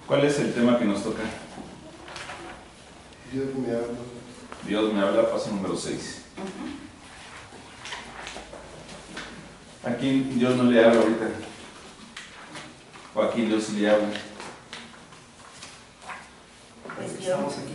¿Cuál es el tema que nos toca? Dios me habla. Dios me habla, paso número 6. ¿A quién Dios no le habla ahorita? ¿O a quién Dios sí le habla? Pues Estamos aquí.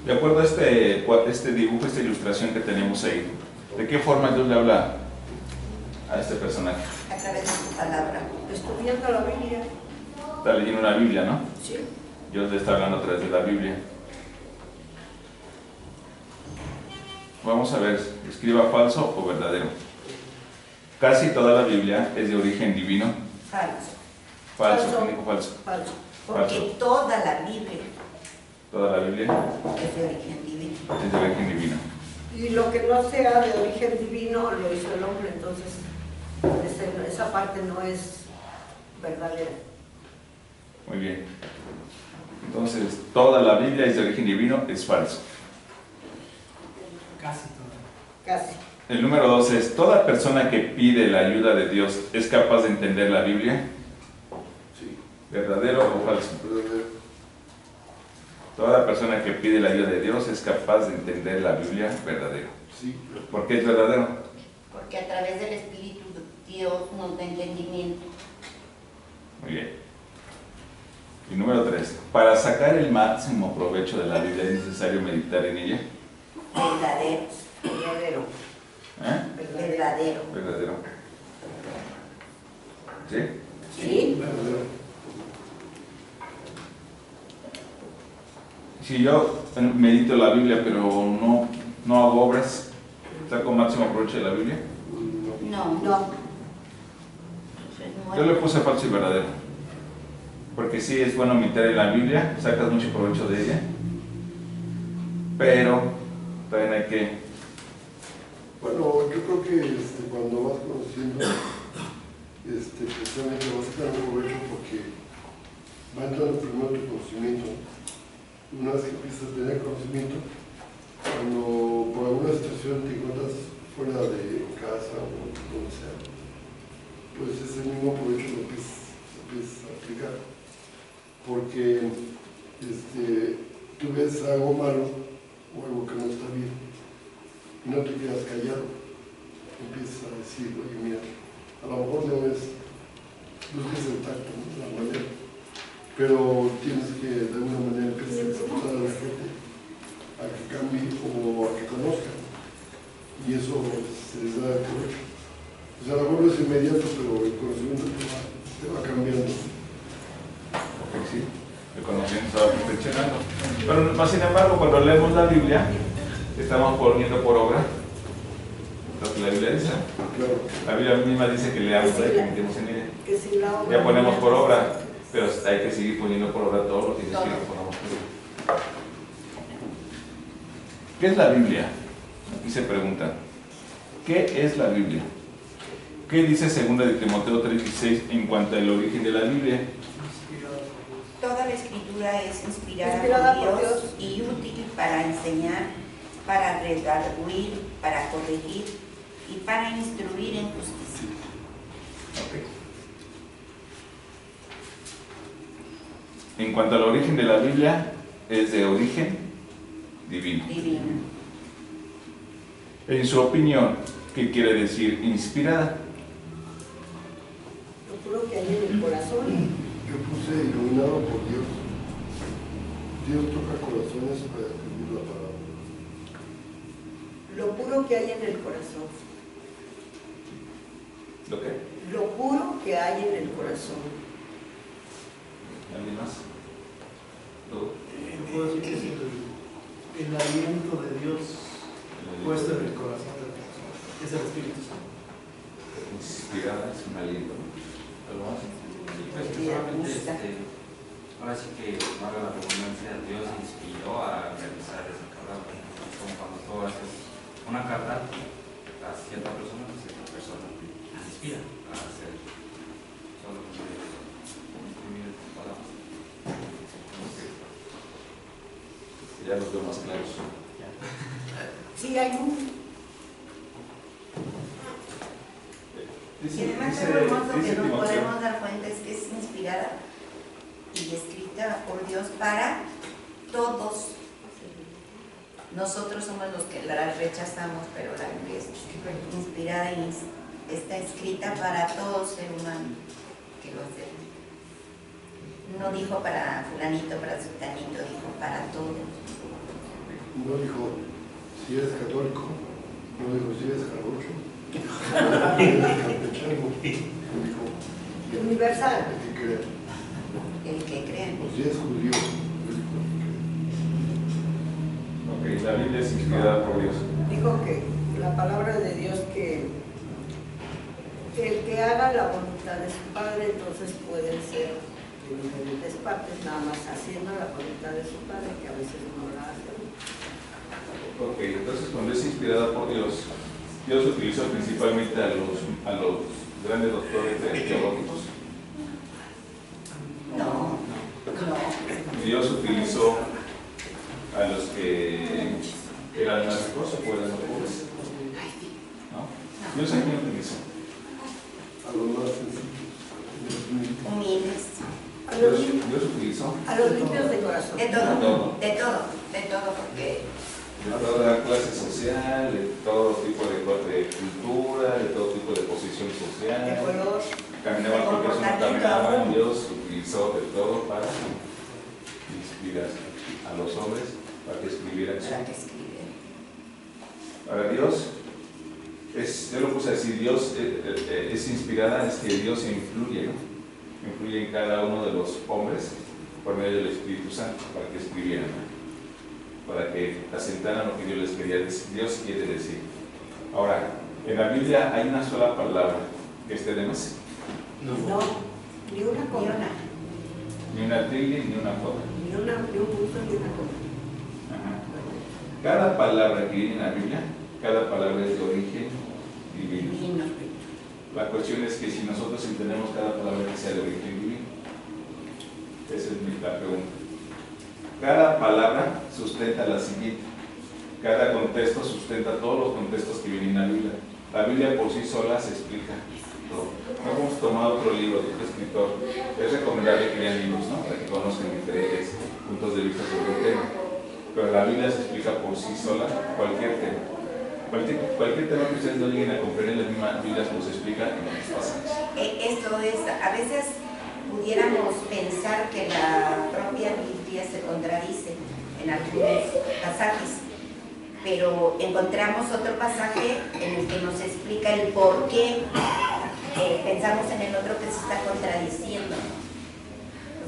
De acuerdo a este dibujo, esta ilustración que tenemos ahí, ¿de qué forma Dios le habla a este personaje? a través de su palabra. Estudiando la Biblia. Está leyendo una Biblia, ¿no? Sí. Dios le está hablando a través de la Biblia. Vamos a ver, escriba falso o verdadero. Casi toda la Biblia es de origen divino. Falso. Falso, Falso. ¿quién dijo falso? Falso. Porque Falso. toda la Biblia Toda la Biblia es de origen divino. es de origen divino. Y lo que no sea de origen divino lo hizo el hombre, entonces esa parte no es verdadera. Muy bien. Entonces, toda la Biblia es de origen divino, es falso. Casi todo. Casi. El número 2 es, ¿toda persona que pide la ayuda de Dios es capaz de entender la Biblia? Sí. ¿Verdadero o falso? Verdadero. Toda persona que pide la ayuda de Dios es capaz de entender la Biblia. Verdadero. Sí. ¿Por qué es verdadero? Porque a través del Espíritu Dios nos da entendimiento. Muy bien. Y número 3, para sacar el máximo provecho de la Biblia es necesario meditar en ella. Verdadero. Verdadero. ¿Eh? Verdadero. Verdadero. ¿Sí? ¿Sí? Verdadero. Si yo medito la Biblia pero no hago obras, ¿saco máximo provecho de la Biblia? No. No. Eso es nuevo. Yo le puse falso y verdadero. Porque sí es bueno meditar en la Biblia, sacas mucho provecho de ella, pero también hay que... Bueno, yo creo que cuando vas conociendo, precisamente vas sacando provecho porque va entrando primero tu conocimiento. Una vez que empiezas a tener conocimiento, cuando por alguna situación te encuentras fuera de casa o donde sea, pues ese mismo provecho lo empiezas a aplicar. Porque tú ves algo malo o algo que no está bien y no te quedas callado, empiezas a decir, oye, mira, a lo mejor no es, busques el tacto, ¿no? La manera, pero tienes que de alguna manera empezar a exhortar a la gente a que cambie o a que conozca, y eso se les da el provecho. O sea, a lo mejor no es inmediato, pero el conocimiento te va cambiando. Porque sí, el conocimiento se va perfeccionando. Pero más sin embargo, cuando leemos la Biblia, estamos poniendo por obra lo que la Biblia dice. Claro. La Biblia misma dice que leamos y que meditemos en ella. Que si la obra Ya ponemos por no es- obra, pero hay que seguir poniendo por obra todo lo que dice que lo ponamos por obra. ¿Qué es la Biblia? Aquí se pregunta, ¿qué es la Biblia? ¿Qué dice 2 de Timoteo 3:16 en cuanto al origen de la Biblia? Toda la escritura es inspirada Inspirada por por Dios Dios. y útil para enseñar, para redarguir, para corregir y para instruir en justicia. Ok. En cuanto al origen de la Biblia, es de origen divino. Divina. En su opinión, ¿qué quiere decir inspirada? Lo puro que hay en el corazón. Yo puse iluminado por Dios. Dios toca corazones para escribir la palabra. Lo puro que hay en el corazón. ¿Lo qué? Lo puro que hay en el corazón. ¿Alguien más? ¿Tú? Puedo decir que es el aliento de Dios puesto en el corazón de la persona. Es el Espíritu Santo. Inspirada es un aliento. ¿Algo más? Pues que solamente, ahora sí que valga la redundancia, Dios inspiró a realizar esa palabra. Como cuando tú haces una carta a cierta persona, pues esa persona te inspira a hacer solo lo que ya los veo más claros. Sí, hay un... Y además lo hermoso que nos podemos dar cuenta es que es inspirada y escrita por Dios para todos. Nosotros somos los que la rechazamos, pero la Biblia es inspirada y está escrita para todo ser humano que lo hace. No dijo para fulanito, para sultanito, dijo para todos. No dijo si eres católico, no dijo si eres jarocho, campechano, dijo Universal. el que crea. El que cree. O si eres judío, dijo el que crea. Ok, la Biblia es inspirada por Dios. Dijo que la palabra de Dios que el que haga la voluntad de su Padre, entonces pueden ser de diferentes partes, nada más haciendo la voluntad de su Padre, que a veces no la hacen. Ok, entonces cuando es inspirada por Dios, Dios utilizó principalmente a los grandes doctores teológicos. No. Dios utilizó a los que eran más ricos o eran más pobres. ¿No? Dios a quién utilizó. A los más sencillos. Humildes. Dios utilizó A los limpios de corazón. De todo, porque de toda clase social, de todo tipo de cultura, de todo tipo de posición De social. color. Caminaban porque eso no caminaban. Dios utilizó de todo para inspirar a los hombres para que escribieran su. para que escriben. Para Dios, yo lo puse así, Dios es inspirada, es que Dios influye, ¿no? Influye en cada uno de los hombres por medio del Espíritu Santo para que escribieran, ¿no? Para que asentaran lo que Dios les quería decir, Dios quiere decir. Ahora, en la Biblia hay una sola palabra que esté de más. No, ni una cosa. Ni una tilde ni una coma. Ni un punto ni una cosa. Ajá. Cada palabra que viene en la Biblia, cada palabra es de origen divino. Divino. La cuestión es que si nosotros entendemos cada palabra que sea de origen divino, esa es la pregunta. Cada palabra sustenta la siguiente. Cada contexto sustenta todos los contextos que vienen en la Biblia. La Biblia por sí sola se explica todo. No hemos tomado otro libro de otro escritor. Es recomendable que lean libros, ¿no? Para que conozcan diferentes puntos de vista sobre el tema. Pero la Biblia se explica por sí sola cualquier tema. Cualquier tema que ustedes no lleguen a comprender, la misma Biblia pues explica en los pasajes. Esto es, a veces pudiéramos pensar que la propia Biblia se contradice en algunos pasajes, pero encontramos otro pasaje en el que nos explica el por qué pensamos en el otro que se está contradiciendo.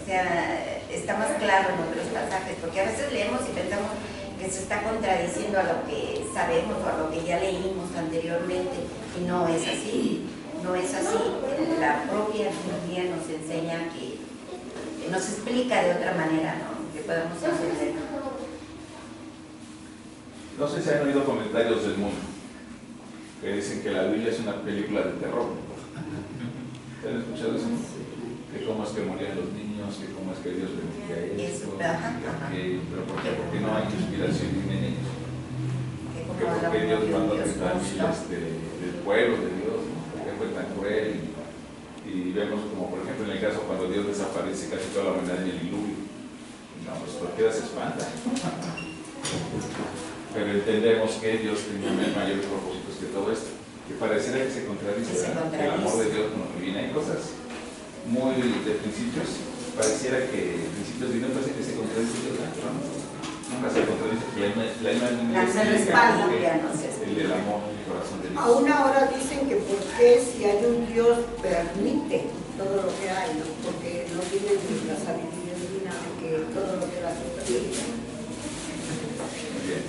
O sea, está más claro en otros pasajes, porque a veces leemos y pensamos que se está contradiciendo a lo que sabemos o a lo que ya leímos anteriormente, y no es así. No es así. La propia Biblia nos enseña que nos explica de otra manera, ¿no? Que podamos entender. No sé si han oído comentarios del mundo que dicen que la Biblia es una película de terror. ¿Han escuchado eso? Que cómo es que morían los niños, que cómo es que Dios permitía esto, pero ¿por qué? Porque no hay inspiración en ellos. Porque Dios mandó a quitar del pueblo de Dios, ¿no? Porque fue tan cruel. Y vemos como por ejemplo en el caso cuando Dios desaparece casi toda la humanidad en el diluvio. No, pues cualquiera se espanta. Pero entendemos que Dios tenía mayores propósitos que todo esto. Que pareciera que se contradice, el amor de Dios con lo que viene. Hay cosas muy de principios, pareciera que principios divinos parece que se contradice, ¿verdad? ¿No? Nunca se contradice, la misma el del amor, el corazón de Dios. Aún ahora dicen que por qué si hay un Dios permite todo lo que hay, ¿no? Porque no tiene la sabiduría divina que todo lo que la permite. Muy bien,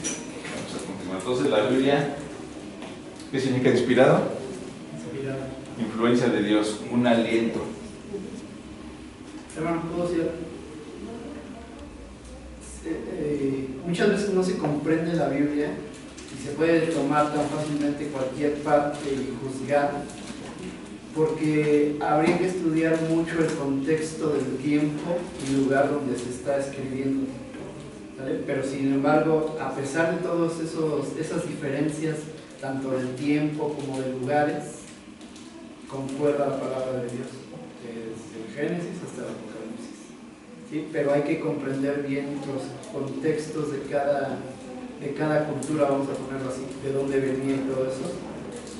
vamos a continuar. Entonces la Biblia, ¿qué significa inspirado? Inspirada. Influencia de Dios, un aliento. Hermano, ¿puedo decir? Muchas veces no se comprende la Biblia y se puede tomar tan fácilmente cualquier parte y juzgar, porque habría que estudiar mucho el contexto del tiempo y lugar donde se está escribiendo. ¿vale? Pero sin embargo, a pesar de todas esas diferencias, tanto del tiempo como de lugares, concuerda la palabra de Dios, desde el Génesis hasta el Apocalipsis. ¿Sí? Pero hay que comprender bien los contextos de cada cultura, vamos a ponerlo así, de dónde venía y todo eso.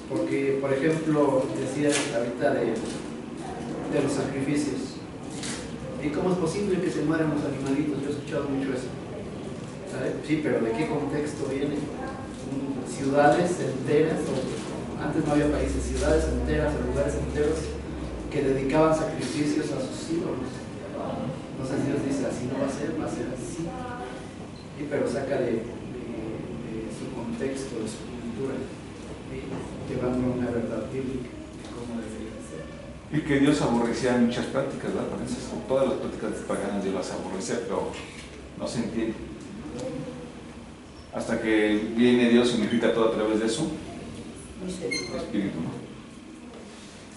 Porque, por ejemplo, decías ahorita de los sacrificios. ¿Y cómo es posible que se mueran los animalitos? Yo he escuchado mucho eso. ¿Sabe? Sí, pero ¿de qué contexto viene? Ciudades enteras, antes no había países, ciudades enteras o lugares enteros que dedicaban sacrificios a sus ídolos. Entonces Dios dice, así no va a ser así. Sí, pero saca de su contexto, de su cultura, ¿sí? Llevando una verdad bíblica de cómo debería ser. Y que Dios aborrecía muchas prácticas, ¿verdad? Todas las prácticas paganas Dios las aborrecía, pero no se entiende. Hasta que viene Dios y unifica todo a través de su espíritu, ¿no?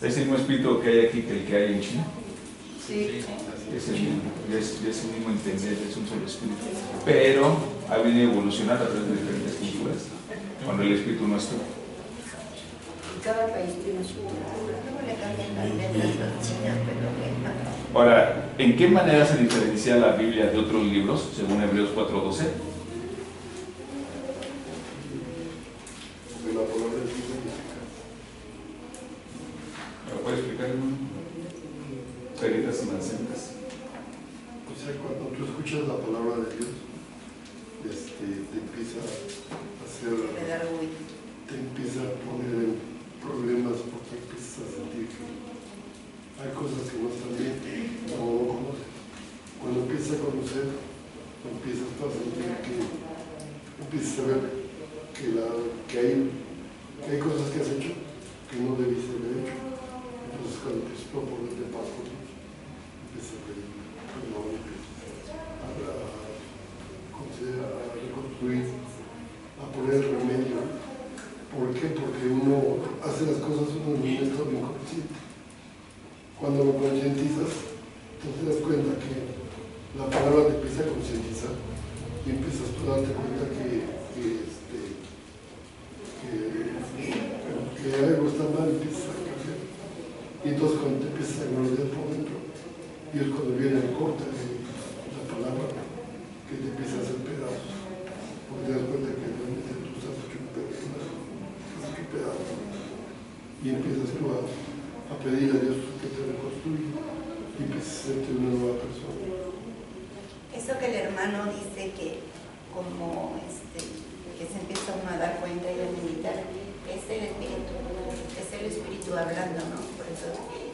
Es el mismo espíritu que hay aquí que el que hay en China. Sí. Es el mismo, es el mismo entender, es un solo espíritu. Pero ha venido a evolucionar a través de diferentes culturas, cuando el espíritu no está. Cada país tiene su cultura. Luego le cambian las letras a los chinos, pero que Ahora, ¿en qué manera se diferencia la Biblia de otros libros, según Hebreos 4:12? De la palabra de Dios y eficaz. ¿Me lo puede explicar, hermano? Peritas y manzanas. O sea, cuando tú escuchas la palabra de Dios, te empieza a hacer, le da orgullo. te empieza a poner en problemas porque empiezas a sentir que hay cosas que no están bien, no conoces. Cuando empiezas a conocer, empiezas a sentir que empiezas a ver que hay cosas que has hecho que no debiste haber hecho. Entonces cuando empiezas a ponerte paz con Dios, empiezas a pedir perdón, empiezas a reconstruir, a poner remedio. ¿Por qué? Porque uno hace las cosas en un momento inconsciente. Cuando lo concientizas, te das cuenta que la palabra te empieza a concientizar y empiezas tú a darte cuenta que algo está mal, empiezas a cambiar. Y entonces cuando te empiezas a gloriar por dentro, y es cuando viene el corte de la palabra que te empieza a hacer pedazos, porque te das cuenta que realmente tú estás hecho un pedazo, y empiezas tú a pedir a Dios que te reconstruya y empiezas a serte una nueva persona. Eso que el hermano dice que como que se empieza uno a dar cuenta y a meditar, es el espíritu hablando, ¿no? Por eso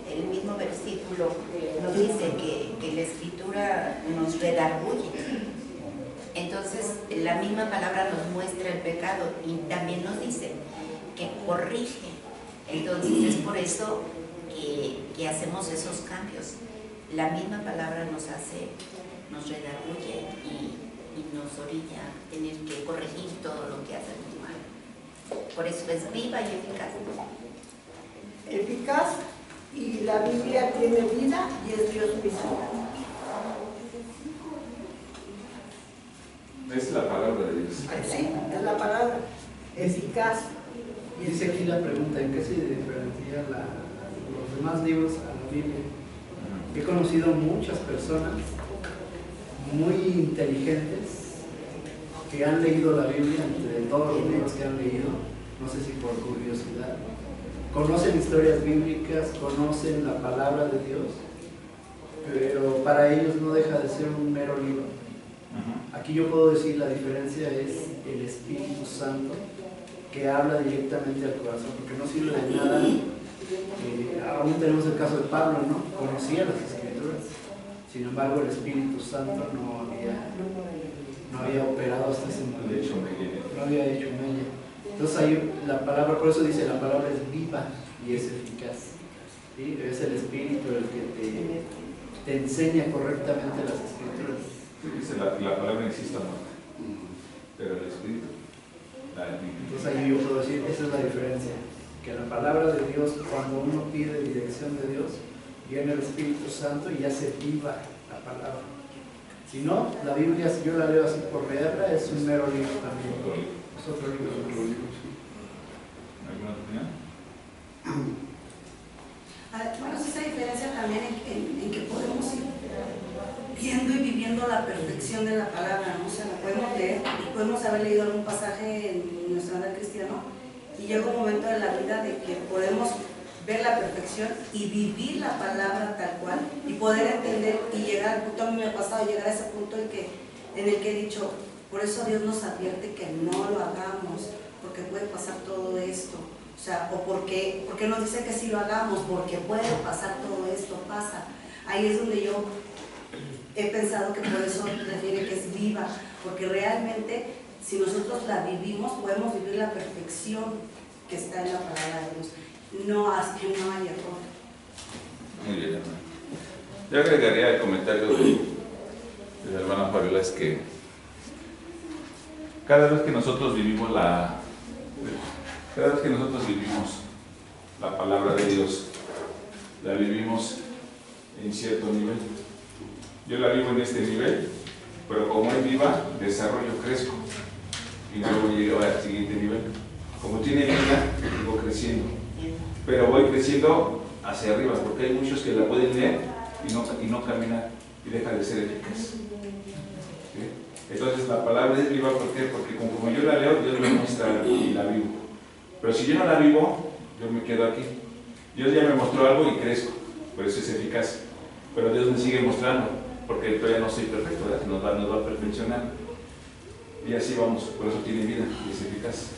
el mismo versículo nos dice que la escritura nos redarguye. Entonces la misma palabra nos muestra el pecado y también nos dice que corrige. Entonces es por eso que hacemos esos cambios. La misma palabra nos redarguye y nos orilla a tener que corregir todo lo que hacemos mal. Por eso es viva y eficaz. Eficaz, y la Biblia tiene vida y es Dios mismo. Es la palabra de Dios. Sí, es la palabra. Eficaz. Y dice aquí la pregunta, ¿en qué se diferencia los demás libros a la Biblia? He conocido muchas personas muy inteligentes que han leído la Biblia, entre todos los libros que han leído, no sé si por curiosidad, conocen historias bíblicas, conocen la palabra de Dios, pero para ellos no deja de ser un mero libro. Aquí yo puedo decir la diferencia es el Espíritu Santo que habla directamente al corazón, porque no sirve de nada. Aún tenemos el caso de Pablo, ¿no? Conocía las Escrituras, sin embargo el Espíritu Santo no había operado hasta ese momento, no había hecho mella. Entonces ahí la palabra, por eso dice, la palabra es viva y es eficaz. ¿Sí? Es el Espíritu el que te enseña correctamente las Escrituras. Dice la palabra existe, ¿no? Pero el Espíritu. Entonces ahí yo puedo decir, esa es la diferencia. Que la palabra de Dios, cuando uno pide dirección de Dios, viene el Espíritu Santo y hace viva la palabra. Si no, la Biblia, si yo la leo así por leerla, es un mero libro también. Es otro libro. ¿Alguna opinión? Bueno, sí, esa diferencia también en que podemos ir viendo y viviendo la perfección de la palabra, ¿no? O sea, la podemos leer y podemos haber leído algún pasaje en nuestro andar cristiano y llega un momento de la vida de que podemos ver la perfección y vivir la palabra tal cual y poder entender y llegar al punto, a mí me ha pasado llegar a ese punto en el que he dicho, por eso Dios nos advierte que no lo hagamos, porque puede pasar todo esto. O sea, o porque nos dice que sí lo hagamos, porque puede pasar todo esto, pasa. Ahí es donde yo he pensado que por eso refiere que es viva, porque realmente si nosotros la vivimos, podemos vivir la perfección que está en la palabra de Dios. No hay error. Muy bien, hermano. Yo agregaría el comentario de la hermana Fabiola, es que cada vez que nosotros vivimos la palabra de Dios, la vivimos en cierto nivel. Yo la vivo en este nivel, pero como es viva, desarrollo, crezco y luego llego al siguiente nivel. Como tiene vida, sigo creciendo, pero voy creciendo hacia arriba, porque hay muchos que la pueden leer y no caminan y deja de ser eficaz. ¿Sí? Entonces la palabra es viva, ¿por qué? Porque como yo la leo, Dios me muestra y la vivo. Pero si yo no la vivo, yo me quedo aquí. Dios ya me mostró algo y crezco, por eso es eficaz. Pero Dios me sigue mostrando, porque todavía no soy perfecto, ¿verdad? Nos va perfeccionando. Y así vamos, por eso tiene vida y es eficaz.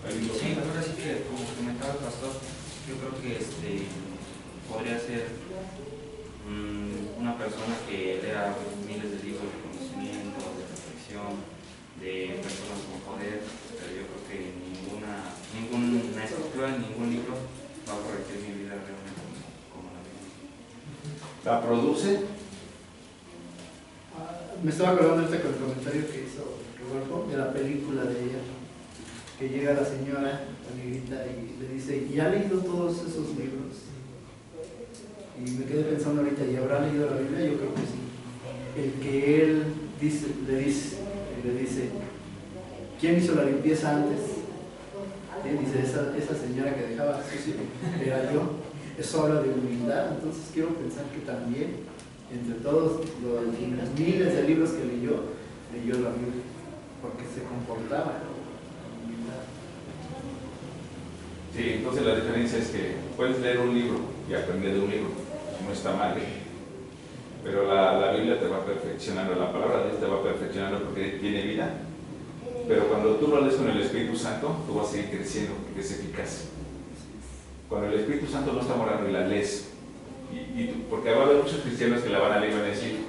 Sí, ahora sí que, como comentaba el pastor, yo creo que podría ser una persona que lea miles de libros de conocimiento, de reflexión, de personas con poder, pero yo creo que ninguna escritura, ningún libro va a corregir mi vida realmente como la Biblia. ¿La produce? Me estaba acordando con el comentario que hizo Rodolfo de la película de ella, que llega la señora, la negrita, y le dice, ¿y ha leído todos esos libros? Y me quedé pensando ahorita, ¿y habrá leído la Biblia? Yo creo que sí. El que él le dice, ¿quién hizo la limpieza antes? ¿Sí? Dice, esa señora que dejaba sucio era yo. Eso habla de humildad. Entonces quiero pensar que también, entre todos los miles de libros que leyó la Biblia, porque se comportaba con humildad. Sí, entonces la diferencia es que puedes leer un libro y aprender de un libro, no está mal, pero la Biblia te va perfeccionando, la palabra de Dios te va perfeccionando porque tiene vida, pero cuando tú lo lees con el Espíritu Santo, tú vas a seguir creciendo porque es eficaz. Cuando el Espíritu Santo no está morando y la lees, porque va a haber muchos cristianos que la van a leer y van a decir,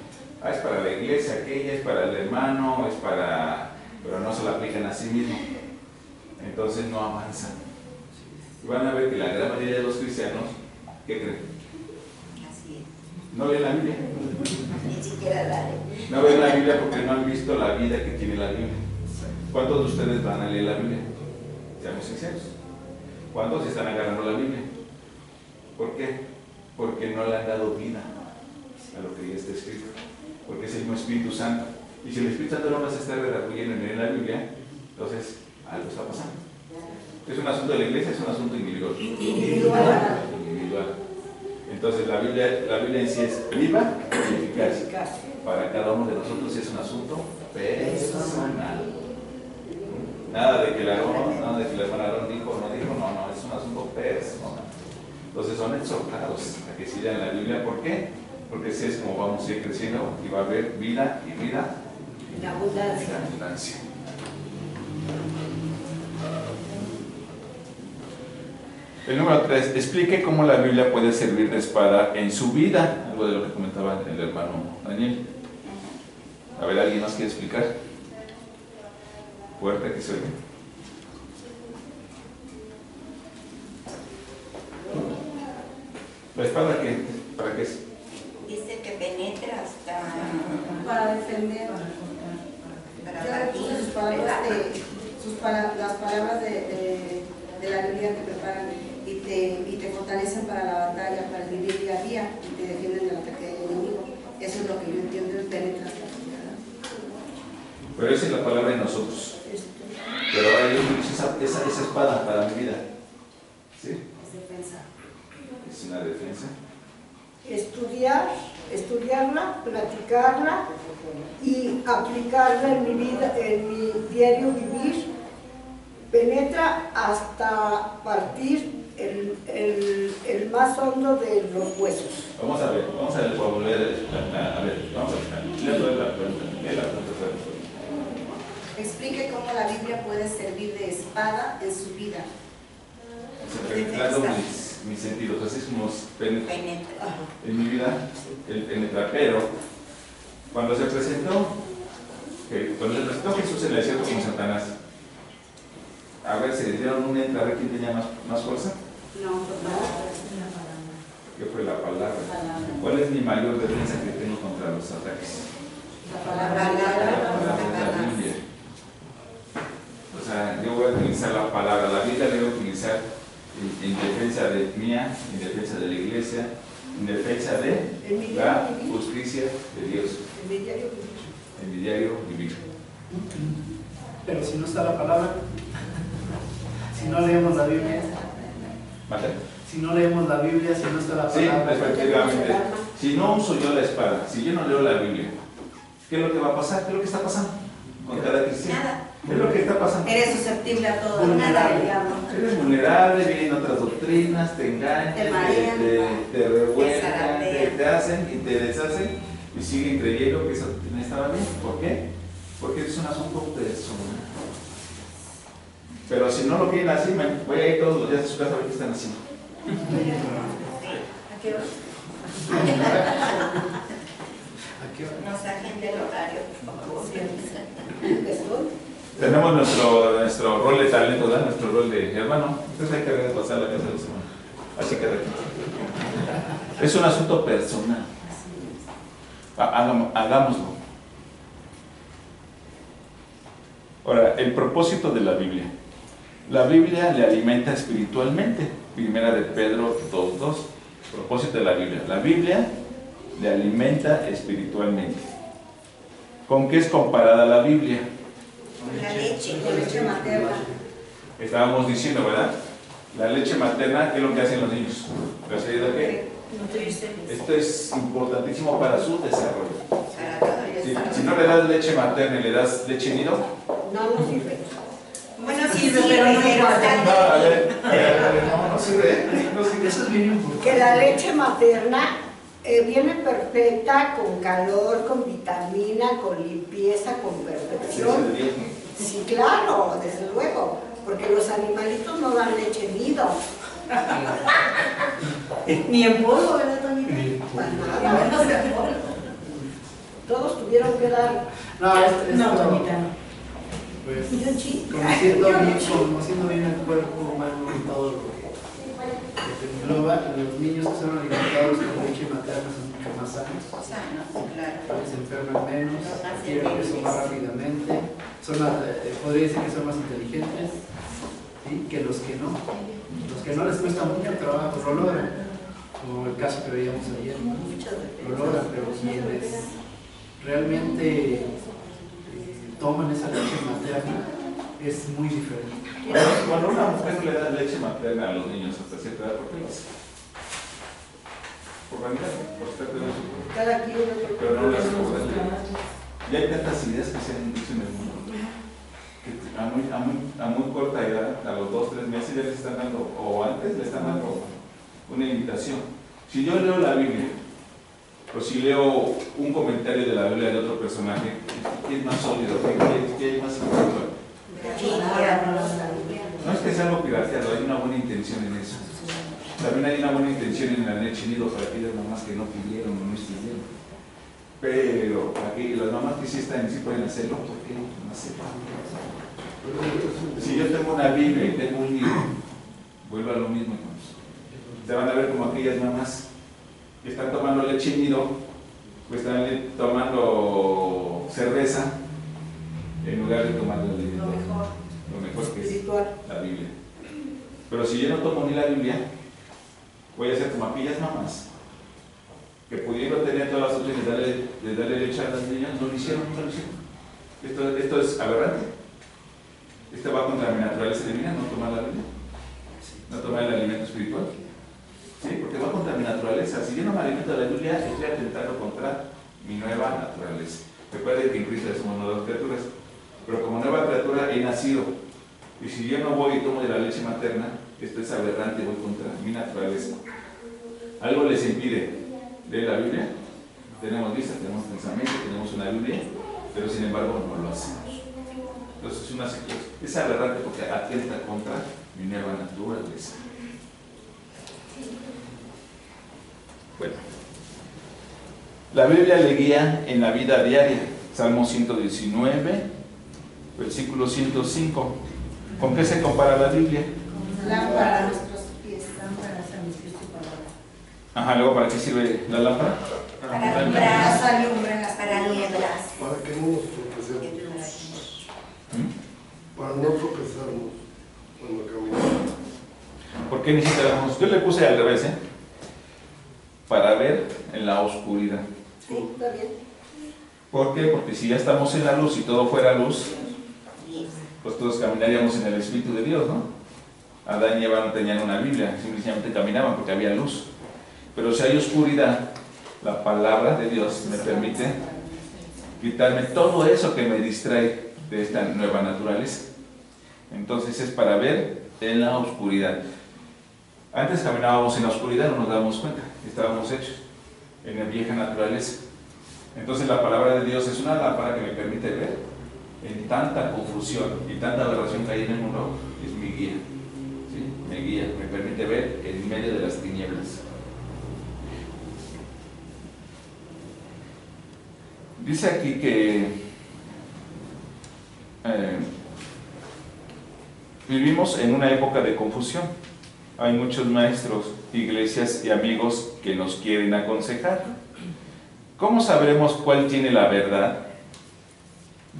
es para la iglesia, aquella es para el hermano, pero no se la aplican a sí mismo, entonces no avanzan. Y van a ver que la gran mayoría de los cristianos, ¿qué creen? Así es. No leen la Biblia. Ni siquiera la ley. No leen la Biblia porque no han visto la vida que tiene la Biblia. ¿Cuántos de ustedes van a leer la Biblia? Seamos sinceros. ¿Cuántos están agarrando la Biblia? ¿Por qué? Porque no le han dado vida a lo que ya está escrito. Porque es el mismo Espíritu Santo. Y si el Espíritu Santo no vas a estar redarguyendo en la Biblia, entonces algo está pasando. ¿Es un asunto de la iglesia? Es un asunto individual. Entonces la Biblia en sí es viva y eficaz. Para cada uno de nosotros es un asunto personal. Nada de que la hermana Aarón dijo o no dijo, no, es un asunto personal. Entonces son exhortados a que sigan la Biblia. ¿Por qué? Porque así es como vamos a ir creciendo y va a haber vida y vida y abundancia. El número 3, explique cómo la Biblia puede servir de espada en su vida, algo de lo que comentaba el hermano Daniel. A ver, ¿alguien más quiere explicar? Fuerte que se oye. ¿La espada qué? ¿Para qué es? Dice que penetra hasta... Para defender. Para batir. Las palabras de la Biblia te preparan y te fortalecen para la batalla, para el vivir día a día y te defienden del ataque del enemigo. Eso es lo que yo entiendo, penetra hasta la Pero esa es la palabra de nosotros. Pero ahora yo utilizo esa espada para mi vida. ¿Sí? Es defensa. Es una defensa. Estudiarla, platicarla y aplicarla en mi vida, en mi diario vivir. Penetra hasta partir el más hondo de los huesos. Vamos a ver vamos a volver a ver, vamos a ver la pregunta. Explique cómo la Biblia puede servir de espada en su vida. Penetrando mis sentidos, así es como penetra en mi vida, el penetra. Pero cuando se presentó Jesús en el desierto como Satanás, a ver, se le dieron un entra a ver quién tenía más fuerza. No. ¿Qué fue la palabra? ¿Cuál es mi mayor defensa que tengo contra los ataques? La palabra. La Biblia. O sea, yo voy a utilizar la palabra, la Biblia la voy a utilizar en defensa de mía, en defensa de la iglesia, en defensa de la justicia de Dios. En mi diario vivir. Pero si no está la palabra, si no leemos la Biblia, ¿Vale? si no leemos la Biblia, si no está la Sí, palabra, efectivamente. Si no uso yo la espada, si yo no leo la Biblia, ¿qué es lo que va a pasar? ¿Qué es lo que está pasando con cada cristiano? Nada. ¿Qué es lo que está pasando? Eres susceptible a todo. Vulnerable. Eres vulnerable, vienen otras doctrinas, te engañan, Te marean, te revuelcan, zarandean. te hacen y te deshacen y siguen creyendo que esa doctrina estaba bien. ¿Por qué? Porque es un asunto personal. Pero si no lo quieren así, voy a ir todos los días a su casa a ver qué están haciendo. ¿A qué hora? ¿a qué hora? Nos agenda el horario, por favor. Tenemos nuestro rol de talento, ¿verdad? Nuestro rol de hermano. Entonces hay que repasar la casa de los hermanos. Así que es un asunto personal. Hagámoslo. Ahora, el propósito de la Biblia. La Biblia le alimenta espiritualmente. Primera de Pedro 2:2. Propósito de la Biblia. La Biblia le alimenta espiritualmente. ¿Con qué es comparada la Biblia? La leche. Con leche materna. Estábamos diciendo, ¿verdad? La leche materna, ¿qué es lo que hacen los niños? ¿Les ayuda a qué? Esto es importantísimo para su desarrollo. Si no le das leche materna y le das leche nido, No sirve. Bueno, sí, pero no no, a ver, no sirve, no sirve. Eso es bien importante. Que la leche materna viene perfecta, con calor, con vitamina, con limpieza, con perfección. Sí, claro, desde luego, porque los animalitos no dan leche nido. Ni en polvo, ¿verdad, Tonita? Para Ni nada. menos en polvo. Todos tuvieron que dar. No, No, Tonita, no. Pues, Yo sí. conociendo bien el cuerpo humano y todo lo que engloba, los niños que son alimentados con leche materna son mucho más sanos, claro. se enferman menos, adquieren peso más rápidamente, podría decir que son más inteligentes, ¿sí? Que los que no. Los que no les cuesta mucho trabajo, lo logran, como el caso que veíamos ayer, lo logran, pero quienes realmente toman esa leche materna es muy diferente. Cuando una mujer le da leche materna a los niños hasta cierta edad, ¿por qué lo hace? Por vanidad, por estar con su cuerpo. Cada quien. Pero no las cosas. Y hay tantas ideas que se han dicho en el mundo que a muy corta edad, a los 2 o 3 meses, ya les están dando, o antes le están dando una invitación. Si yo leo la Biblia, o si leo un comentario de la Biblia de otro personaje, ¿qué es más sólido? ¿Qué hay más espiritual? No es que sea algo pirateado, hay una buena intención en eso. También hay una buena intención en la leche nido para aquellas mamás que no pidieron o no estuvieron. Pero aquí las mamás que sí están y sí pueden hacerlo, ¿por qué no hacerlo? Si yo tengo una Biblia y tengo un libro, vuelvo a lo mismo, entonces. Se van a ver como aquellas mamás que están tomando leche nido, o están tomando cerveza, en lugar de tomar lo mejor que es la Biblia. Pero si yo no tomo ni la Biblia, voy a ser como aquellas mamás que pudieron tener todas las opciones de darle leche a las niñas, no lo hicieron. Esto es aberrante. Esto va contra mi naturaleza divina, no tomar la Biblia, no tomar el alimento espiritual. ¿Sí? Porque va contra mi naturaleza. Si yo no me alimento de la Biblia, estoy atentando contra mi nueva naturaleza. Recuerden que en Cristo somos nuevas criaturas, pero como nueva criatura he nacido. Y si yo no voy y tomo de la leche materna, esto es aberrante, voy contra mi naturaleza. ¿Algo les impide leer la Biblia? Tenemos vista, tenemos pensamiento, tenemos una Biblia, pero sin embargo no lo hacemos. Entonces es aberrante porque atenta contra mi nueva naturaleza. Bueno, la Biblia le guía en la vida diaria. Salmo 119, versículo 105. ¿Con qué se compara la Biblia? Lámpara a nuestros pies, lámparas a mis pies tu palabra. Ajá, luego ¿para qué sirve la lámpara? Para alumbrar, para alumbrar, para nieblas. Para que no nos tropecemos. Para no tropezarnos cuando caminamos. ¿Por qué necesitamos? Yo le puse al revés, ¿eh? Para ver en la oscuridad. Sí, está bien. ¿Por qué? Porque si ya estamos en la luz y todo fuera luz, pues todos caminaríamos en el Espíritu de Dios, ¿no? Adán y Eva no tenían una Biblia, simplemente caminaban porque había luz. Pero si hay oscuridad, la palabra de Dios me permite quitarme todo eso que me distrae de esta nueva naturaleza. Entonces es para ver en la oscuridad. Antes caminábamos en la oscuridad, no nos dábamos cuenta, estábamos hechos en la vieja naturaleza. Entonces la palabra de Dios es una lámpara que me permite ver en tanta confusión y tanta aberración que hay en el mundo, es mi guía. ¿Sí? Me guía, me permite ver en medio de las tinieblas. Dice aquí que vivimos en una época de confusión. Hay muchos maestros, iglesias y amigos que nos quieren aconsejar. ¿Cómo sabremos cuál tiene la verdad?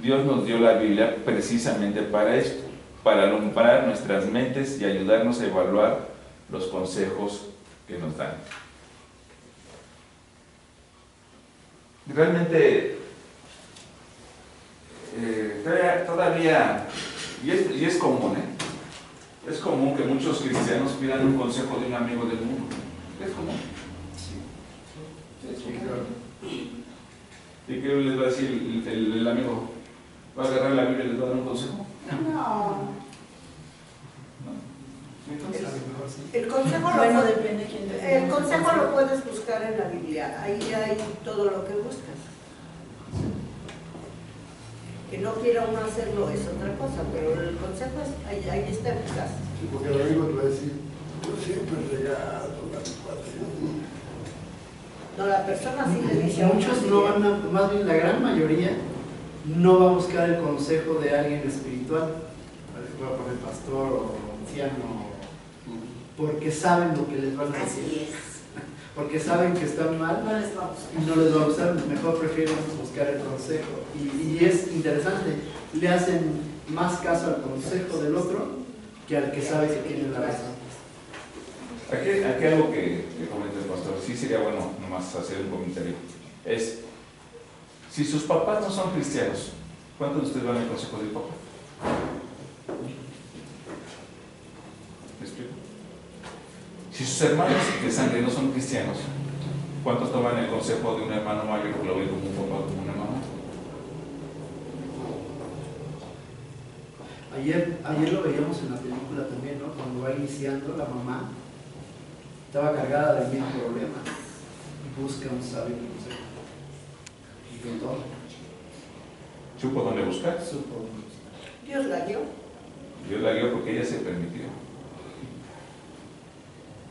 Dios nos dio la Biblia precisamente para esto, para alumbrar nuestras mentes y ayudarnos a evaluar los consejos que nos dan. Realmente, todavía, y es común, es común que muchos cristianos pidan un consejo de un amigo del mundo. Es común. Es común. ¿Y qué les va a decir el amigo? ¿Va a agarrar la Biblia y les va a dar un consejo? No. Entonces, El consejo, Bueno, lo, depende de quién te dé el consejo lo puedes buscar en la Biblia. Ahí hay todo lo que buscas. Que no quiera uno hacerlo es otra cosa, pero el consejo es, ahí está en tu casa. Sí, porque el amigo te va a decir, yo siempre regalo la No, la persona sí le dice a uno Muchos así, no van a, más bien la gran mayoría, no va a buscar el consejo de alguien espiritual, voy a poner pastor o anciano, porque saben lo que les van a Así decir. es. Porque saben que están mal No les vamos. y no les va a gustar, mejor prefieren buscar el consejo. Y es interesante, le hacen más caso al consejo del otro que al que sabe que tiene la razón. Aquí algo que comenta el pastor, sí sería bueno nomás hacer un comentario. Es, si sus papás no son cristianos, ¿cuántos de ustedes van al consejo del papá? ¿Me explico? Si sus hermanos de sangre no son cristianos, ¿cuántos toman el consejo de un hermano mayor que lo ve como un papá o como una mamá? Ayer lo veíamos en la película también, ¿no? Cuando va iniciando la mamá, estaba cargada de mil problemas y busca un sabio consejo. Y con todo, ¿Supo dónde buscar? supo. Dios la dio. Dios la guió porque ella se permitió.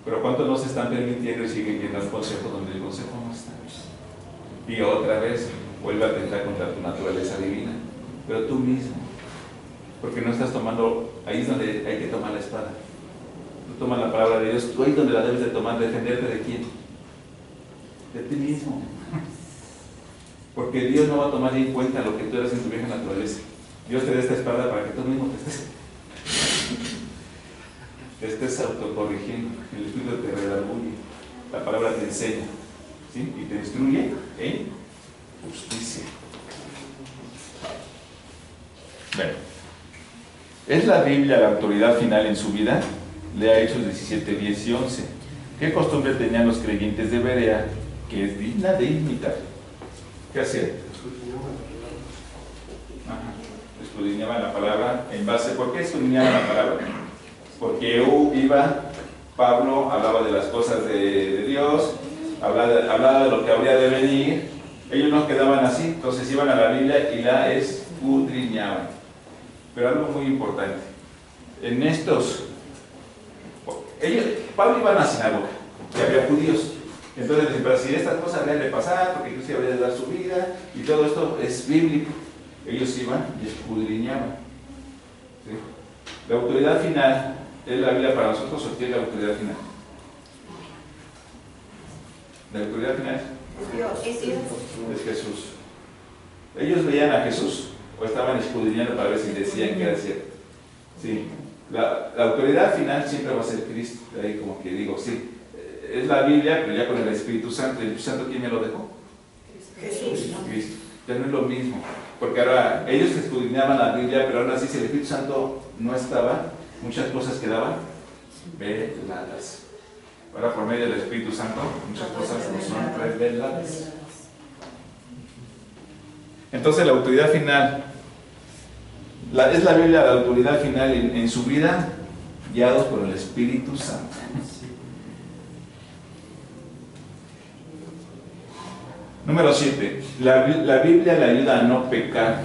Pero ¿cuántos no se están permitiendo y siguen yendo al consejo donde el consejo no está? Y otra vez vuelve a atentar contra tu naturaleza divina, pero tú mismo, porque no estás tomando, ahí es donde hay que tomar la espada. Tú tomas la palabra de Dios, tú ahí es donde la debes de tomar, defenderte de quién, de ti mismo, porque Dios no va a tomar en cuenta lo que tú eres en tu vieja naturaleza. Dios te da esta espada para que tú mismo te estés autocorrigiendo. El Espíritu te redarguye, la palabra te enseña, ¿sí? Y te instruye en justicia. Bueno, ¿es la Biblia la autoridad final en su vida? Lea Hechos 17, 10 y 11. ¿Qué costumbre tenían los creyentes de Berea que es digna de imitar? ¿Qué hacían? Escudriñaban la palabra en base. ¿Por qué escudriñaban la palabra? Porque Pablo hablaba de las cosas de Dios, hablaba de lo que habría de venir. Ellos no quedaban así, entonces iban a la Biblia y la escudriñaban. Pero algo muy importante, en estos, Pablo iba a la sinagoga, que había judíos. Entonces decían, pero si estas cosas habrían de pasar, porque Cristo habría de dar su vida, y todo esto es bíblico. Ellos iban y escudriñaban. ¿Sí? La autoridad final, ¿es la Biblia para nosotros o qué es la autoridad final? La autoridad final Es Dios. es Jesús. Ellos veían a Jesús o estaban escudriñando para ver si decían que era cierto. Sí. La autoridad final siempre va a ser Cristo. De ahí como que digo, sí, es la Biblia, pero ya con el Espíritu Santo. ¿El Espíritu Santo quién me lo dejó? Jesús. Cristo. Ya no es lo mismo, porque ahora ellos escudriñaban la Biblia, pero aún así si el Espíritu Santo no estaba, muchas cosas quedaban veladas. Ahora por medio del Espíritu Santo, muchas cosas no son reveladas. Entonces la autoridad final, es la Biblia la autoridad final en su vida, guiados por el Espíritu Santo. Número 7. La Biblia le ayuda a no pecar.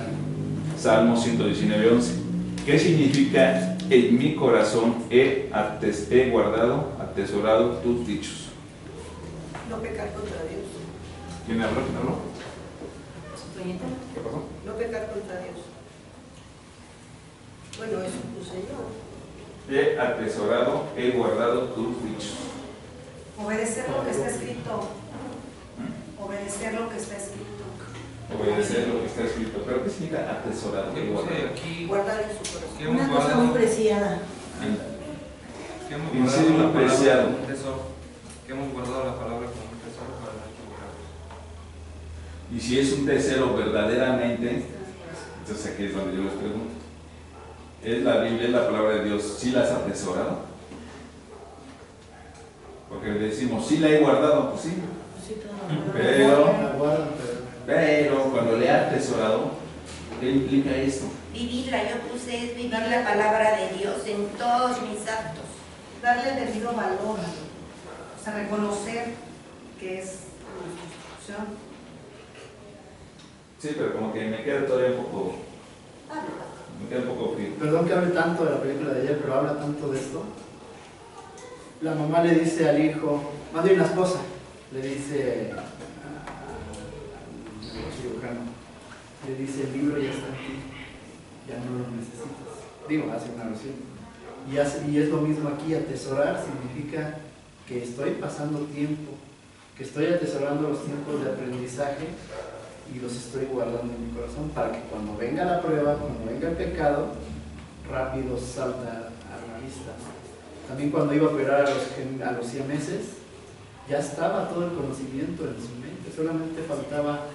Salmo 119:11. ¿Qué significa? En mi corazón he guardado, atesorado tus dichos. No pecar contra Dios. ¿Quién habló? ¿Quién habló? ¿Qué pasó? No pecar contra Dios. Bueno, eso puse yo. He atesorado, he guardado tus dichos. Obedecer lo que está escrito. Obedecer lo que está escrito. Obedecer lo que está escrito. ¿Pero qué significa atesorado? He guardado. Aquí, Guardar en su corazón. ¿qué hemos Una cosa guardado? muy preciada. ¿Qué hemos Y guardado sí, la palabra preciado. como un tesoro? ¿Qué hemos guardado la palabra como un tesoro para no equivocarnos? Y si es un tesoro verdaderamente, entonces aquí es donde yo les pregunto. ¿Es la Biblia, es la palabra de Dios, sí la has atesorado? Porque le decimos, sí la he guardado, pues sí. Pero cuando le ha atesorado, ¿qué implica esto? Vivirla, yo puse es vivir la palabra de Dios en todos mis actos. Darle el debido valor. O sea, reconocer que es una institución. Sí, pero como que me queda todavía un poco frío. Perdón que hable tanto de la película de ayer, pero habla tanto de esto. La mamá le dice al hijo, más bien la esposa, le dice al cirujano, le dice, el libro ya está aquí, ya no lo necesitas. Digo, hace una oración. Y es lo mismo aquí, atesorar significa que estoy pasando tiempo, que estoy atesorando los tiempos de aprendizaje y los estoy guardando en mi corazón para que cuando venga la prueba, cuando venga el pecado, rápido salta a la vista. También cuando iba a operar a los 100 meses, ya estaba todo el conocimiento en su mente, solamente faltaba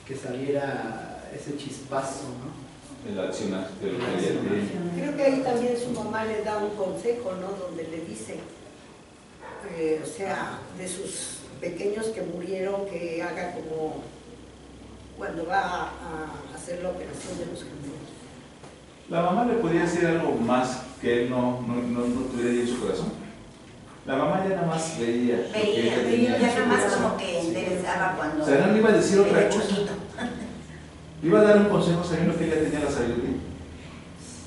que saliera ese chispazo, ¿no? El accionar de lo que ella tiene. Creo que ahí también su mamá le da un consejo, ¿no? Donde le dice, o sea, de sus pequeños que murieron, que haga como cuando va a hacer la operación de los gemelos. La mamá le podía decir algo más que él no tuviera ahí en su corazón. La mamá ya nada más veía. lo que ella tenía en Ya su nada más corazón. como que interesaba cuando O sea, no le iba a decir otra era cosa. chiquito. Le iba a dar un consejo sabiendo que ella tenía la sabiduría.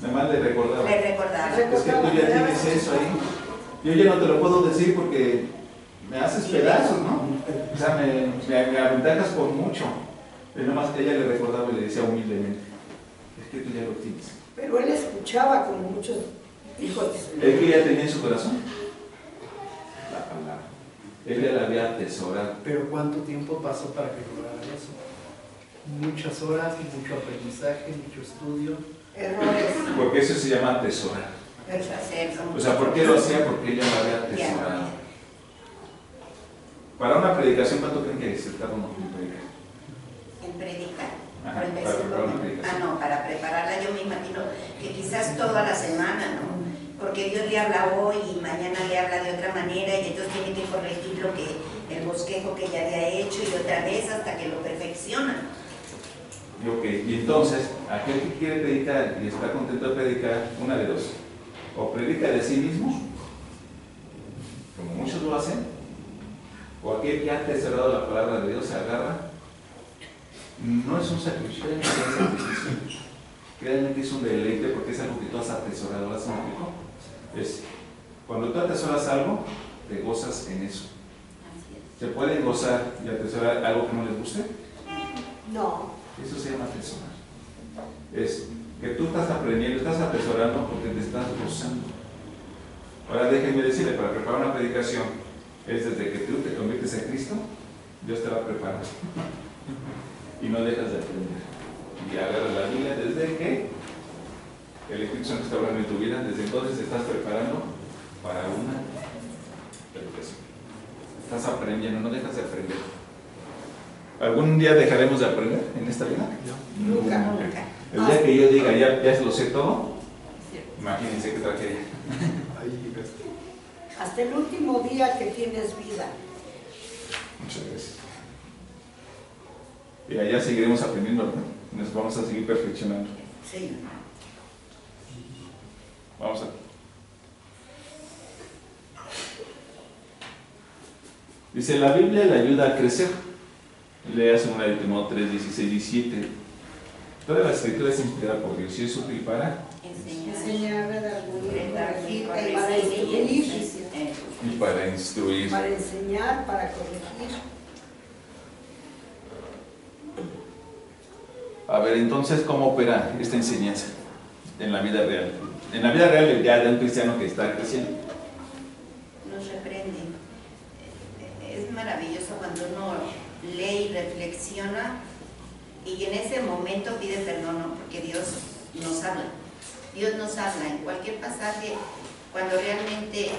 Nada más le recordaba. Le recordaba. Es que tú ya tienes eso ahí. Yo ya no te lo puedo decir porque me haces pedazos, ¿no? O sea, me aventajas por mucho. Pero nada más que ella le recordaba y le decía humildemente, es que tú ya lo tienes. Pero él escuchaba como muchos hijos. ¿Él que ya tenía en su corazón? La palabra. Él ya la había atesorado. Pero ¿cuánto tiempo pasó para que lograra eso? Muchas horas, mucho aprendizaje, mucho estudio. Errores. Porque eso se llama atesorar. O sea, ¿por qué lo hacía? Porque ella la había atesorado. Para una predicación, ¿cuánto creen que se tarda uno en predicar? En predicar. Ajá, Por el para preparar una versículo. predicación. No, para prepararla yo me imagino que quizás toda la semana, ¿no? Porque Dios le habla hoy y mañana le habla de otra manera y entonces tiene que corregir lo que el bosquejo que ya había hecho y otra vez hasta que lo perfecciona. Y ok, y entonces, aquel que quiere predicar y está contento de predicar, una de dos. O predica de sí mismo, como muchos lo hacen, o aquel que ha atesorado la palabra de Dios se agarra. No es un sacrificio, créanme que es sacrificio. Créanme que es un deleite porque es algo que tú has atesorado. ¿Lo has explicado? Es, cuando tú atesoras algo, te gozas en eso. Así es. ¿Se pueden gozar y atesorar algo que no les guste? No. Eso se llama atesorar. Es que tú estás aprendiendo, estás atesorando porque te estás gozando. Ahora déjenme decirle, para preparar una predicación, es desde que tú te conviertes en Cristo, Dios te va preparando. Y no dejas de aprender. Y agarras la Biblia desde que el Espíritu Santo está hablando en tu vida, desde entonces te estás preparando para una predicación. Estás aprendiendo, no dejas de aprender. ¿Algún día dejaremos de aprender en esta vida? Nunca. Nunca. El día que yo diga, ya lo sé todo, imagínense qué tragedia. Hasta el último día que tienes vida. Muchas gracias. Y allá seguiremos aprendiendo, ¿verdad? Nos vamos a seguir perfeccionando. Sí. Vamos a... Dice, la Biblia le ayuda a crecer. Lea 2 de Timoteo 3, 16, 17. Toda la escritura es inspirada por Dios y es útil para... Enseñar, redarguir, corregir, para corregir instruir, Y para instruir. para enseñar, para corregir. A ver, entonces, ¿cómo opera esta enseñanza en la vida real? En la vida real ya de un cristiano que está creciendo. Nos reprende. Es maravilloso cuando uno lee y reflexiona y en ese momento pide perdón, ¿no? Porque Dios nos habla. Dios nos habla en cualquier pasaje cuando realmente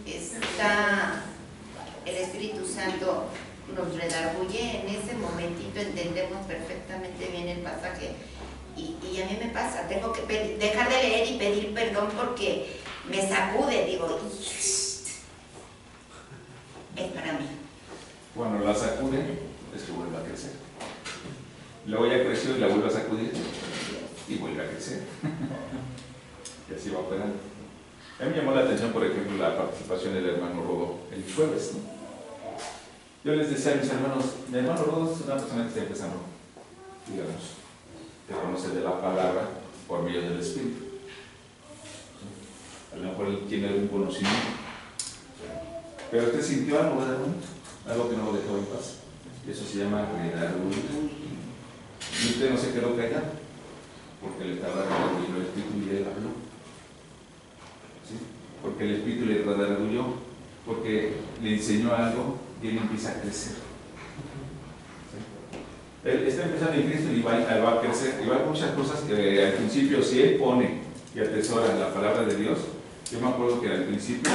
está el Espíritu Santo nos redarguye, en ese momentito entendemos perfectamente bien el pasaje y a mí me pasa, tengo que dejar de leer y pedir perdón porque me sacude, digo, es para mí. Cuando la sacude, es que vuelve a crecer. Luego ya creció y la vuelve a sacudir y vuelve a crecer. Y así va operando. A mí me llamó la atención, por ejemplo, la participación del hermano Rodo el jueves, ¿no? Yo les decía a mis hermanos, mi hermano Rodo es una persona que está empezando, digamos, que conoce de la palabra por medio del Espíritu. A lo mejor él tiene algún conocimiento. Pero usted sintió algo, ¿verdad? Algo que no lo dejó en paz. Eso se llama redarguir. Y usted no se quedó callado, porque le estaba redarguyendo el Espíritu y él habló. ¿Sí? Porque el Espíritu le redarguyó, porque le enseñó algo y él empieza a crecer. ¿Sí? Él está empezando en Cristo y va a crecer. Y va a muchas cosas que al principio, si él pone y atesora la palabra de Dios, yo me acuerdo que al principio,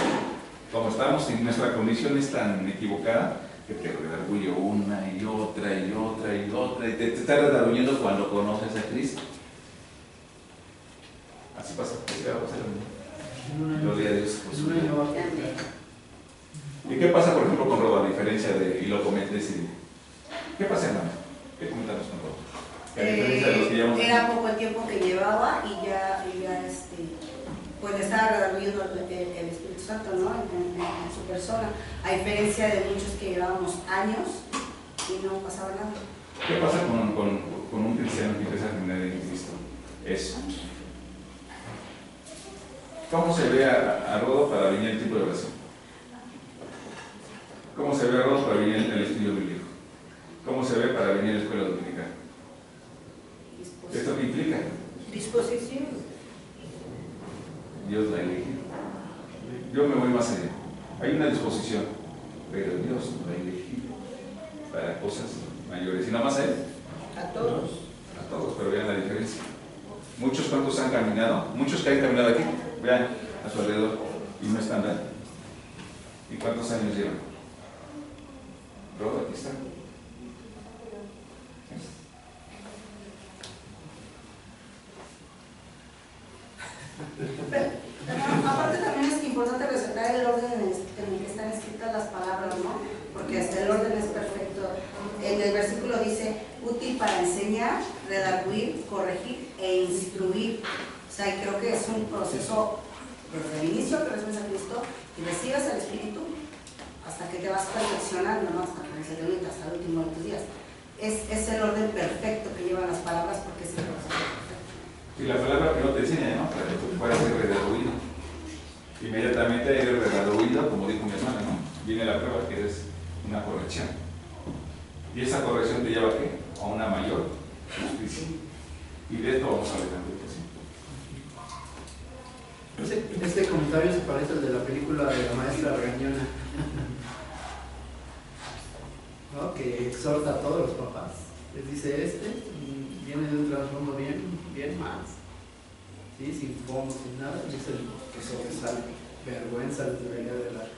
como estamos en nuestra condición es tan equivocada, que te redarguye una y otra y otra y otra, y te está redarguyendo cuando conoces a Cristo. Así pasa, así va a pasar. Gloria a Dios. ¿Y qué pasa, por ejemplo, con Rodo, a diferencia de, y lo comenté ese día? ¿Qué pasa, hermano? ¿Qué comentamos con Rodo? A diferencia de los que llevamos Era aquí. poco el tiempo que llevaba y ya pues estaba redarguyendo el Espíritu Santo, ¿no? En su persona, a diferencia de muchos que llevábamos años y no pasaba nada. ¿Qué pasa con un cristiano que empieza a caminar en Cristo? Eso. ¿Cómo se ve a Rodo para venir el tipo de oración? ¿Cómo se ve a Rodo para venir el estudio bíblico? ¿Cómo se ve para venir a la escuela dominical? ¿Esto qué implica? Disposición. Dios la elige. Yo me voy más allá. Hay una disposición, pero Dios la ha elegido para cosas mayores. ¿Y nada más a Él? A todos. A todos, pero vean la diferencia. Muchos cuantos han caminado, muchos que han caminado aquí, vean a su alrededor y no están ahí. ¿Y cuántos años llevan? Rodo, aquí está. eso, desde el inicio que recibes a Cristo y recibes al Espíritu, hasta que te vas perfeccionando, ¿no? Hasta que se te unita, hasta el último de tus días. Es el orden perfecto que llevan las palabras, porque es el proceso perfecto. Y la palabra que no te enseña, ¿no? Para que tú puedas ser redarguido. Inmediatamente eres redarguido, como dijo mi hermana, ¿no? Viene la prueba que eres una corrección. ¿Y esa corrección te lleva a qué? A una mayor justicia. Y de esto vamos a ver también. Este comentario se parece al de la película de la maestra regañona, ¿no? Que exhorta a todos los papás. Les dice, viene de un trasfondo bien más, ¿sí? Sin fondo, sin nada, y es el que sobresale. Vergüenza les debería de dar.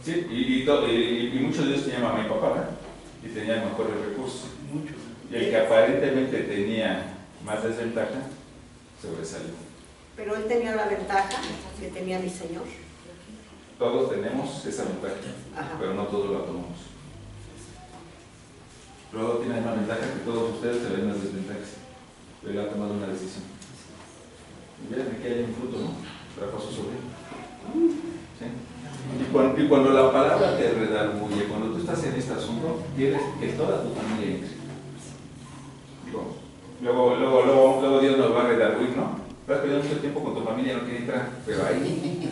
Sí, y muchos de ellos tenían mamá y papá, ¿verdad? Y tenían mejores recursos. Muchos. Y el que aparentemente tenía más desventaja, sobresalió. Pero él tenía la ventaja que tenía mi Señor. Todos tenemos esa ventaja, Ajá. pero no todos la tomamos. Luego tiene una ventaja que todos ustedes se ven las desventajas, pero él ha tomado una decisión. Y vean que hay un fruto, ¿no? Trajo a su sobrino. ¿Sí? Y cuando la palabra te redarguye, cuando tú estás en este asunto, quieres que toda tu familia entre. Luego Dios nos va a redarguir, ¿no? Vas a perder mucho tiempo con tu familia, no quiere entrar, pero ahí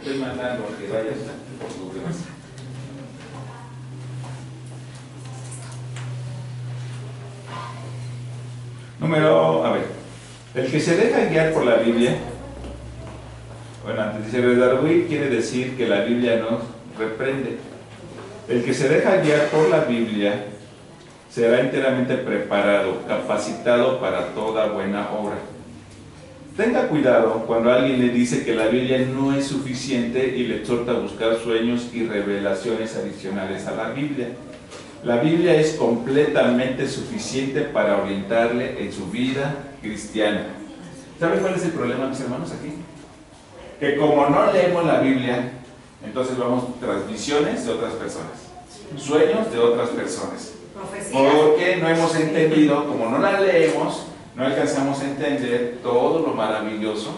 estoy mandando a que vayas por tus demás. El que se deja guiar por la Biblia, bueno, antes dice redarguir, quiere decir que la Biblia nos reprende. El que se deja guiar por la Biblia será enteramente preparado, capacitado para toda buena obra. Tenga cuidado cuando alguien le dice que la Biblia no es suficiente y le exhorta a buscar sueños y revelaciones adicionales a la Biblia. La Biblia es completamente suficiente para orientarle en su vida cristiana. ¿Saben cuál es el problema, mis hermanos, aquí? Que como no leemos la Biblia, entonces vamos tras visiones de otras personas, sueños de otras personas. Porque no hemos entendido, como no la leemos, no alcanzamos a entender todo lo maravilloso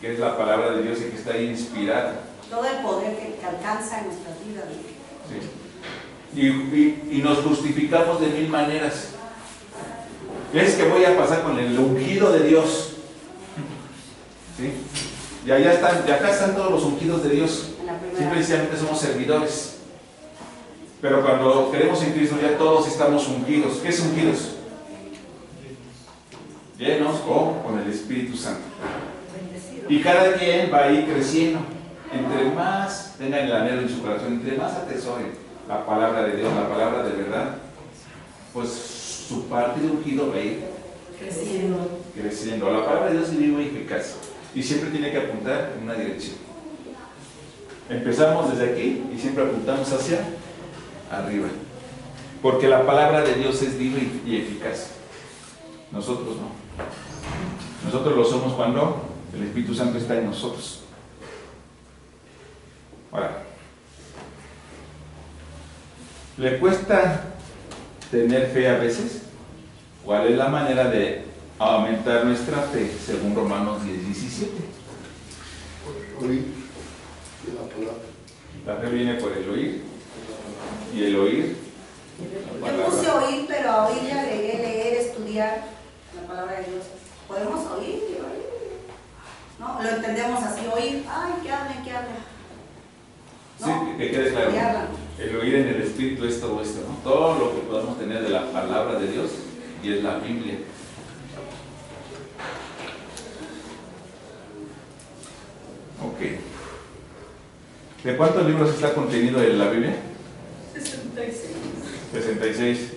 que es la palabra de Dios y que está ahí inspirada. Todo el poder que alcanza en nuestras vidas. Sí. Y nos justificamos de mil maneras. Es que voy a pasar con el ungido de Dios. ¿Sí? Y allá están, y acá están todos los ungidos de Dios. Simplemente somos servidores. Pero cuando creemos en Cristo ya todos estamos ungidos. ¿Qué es ungidos? Llenos con el Espíritu Santo. Y cada quien va a ir creciendo. Entre más tengan el anhelo en su corazón, entre más atesoren la palabra de Dios, la palabra de verdad, pues su parte de ungido va a ir creciendo. La palabra de Dios es viva y eficaz. Y siempre tiene que apuntar en una dirección. Empezamos desde aquí y siempre apuntamos hacia arriba. Porque la palabra de Dios es viva y eficaz. Nosotros no. Nosotros lo somos cuando el Espíritu Santo está en nosotros. Ahora, ¿le cuesta tener fe a veces? ¿Cuál es la manera de aumentar nuestra fe según Romanos 10:17? Oír de la palabra. La fe viene por el oír y el oír. Yo puse oír, pero a oír ya leer, estudiar la palabra de Dios. ¿Podemos oír y oír? ¿No? Lo entendemos así, oír. Ay, que hablen. Sí, que quede claro. El oír en el Espíritu es todo esto, ¿no? Todo lo que podemos tener de la palabra de Dios y es la Biblia. Ok. ¿De cuántos libros está contenido en la Biblia? 66.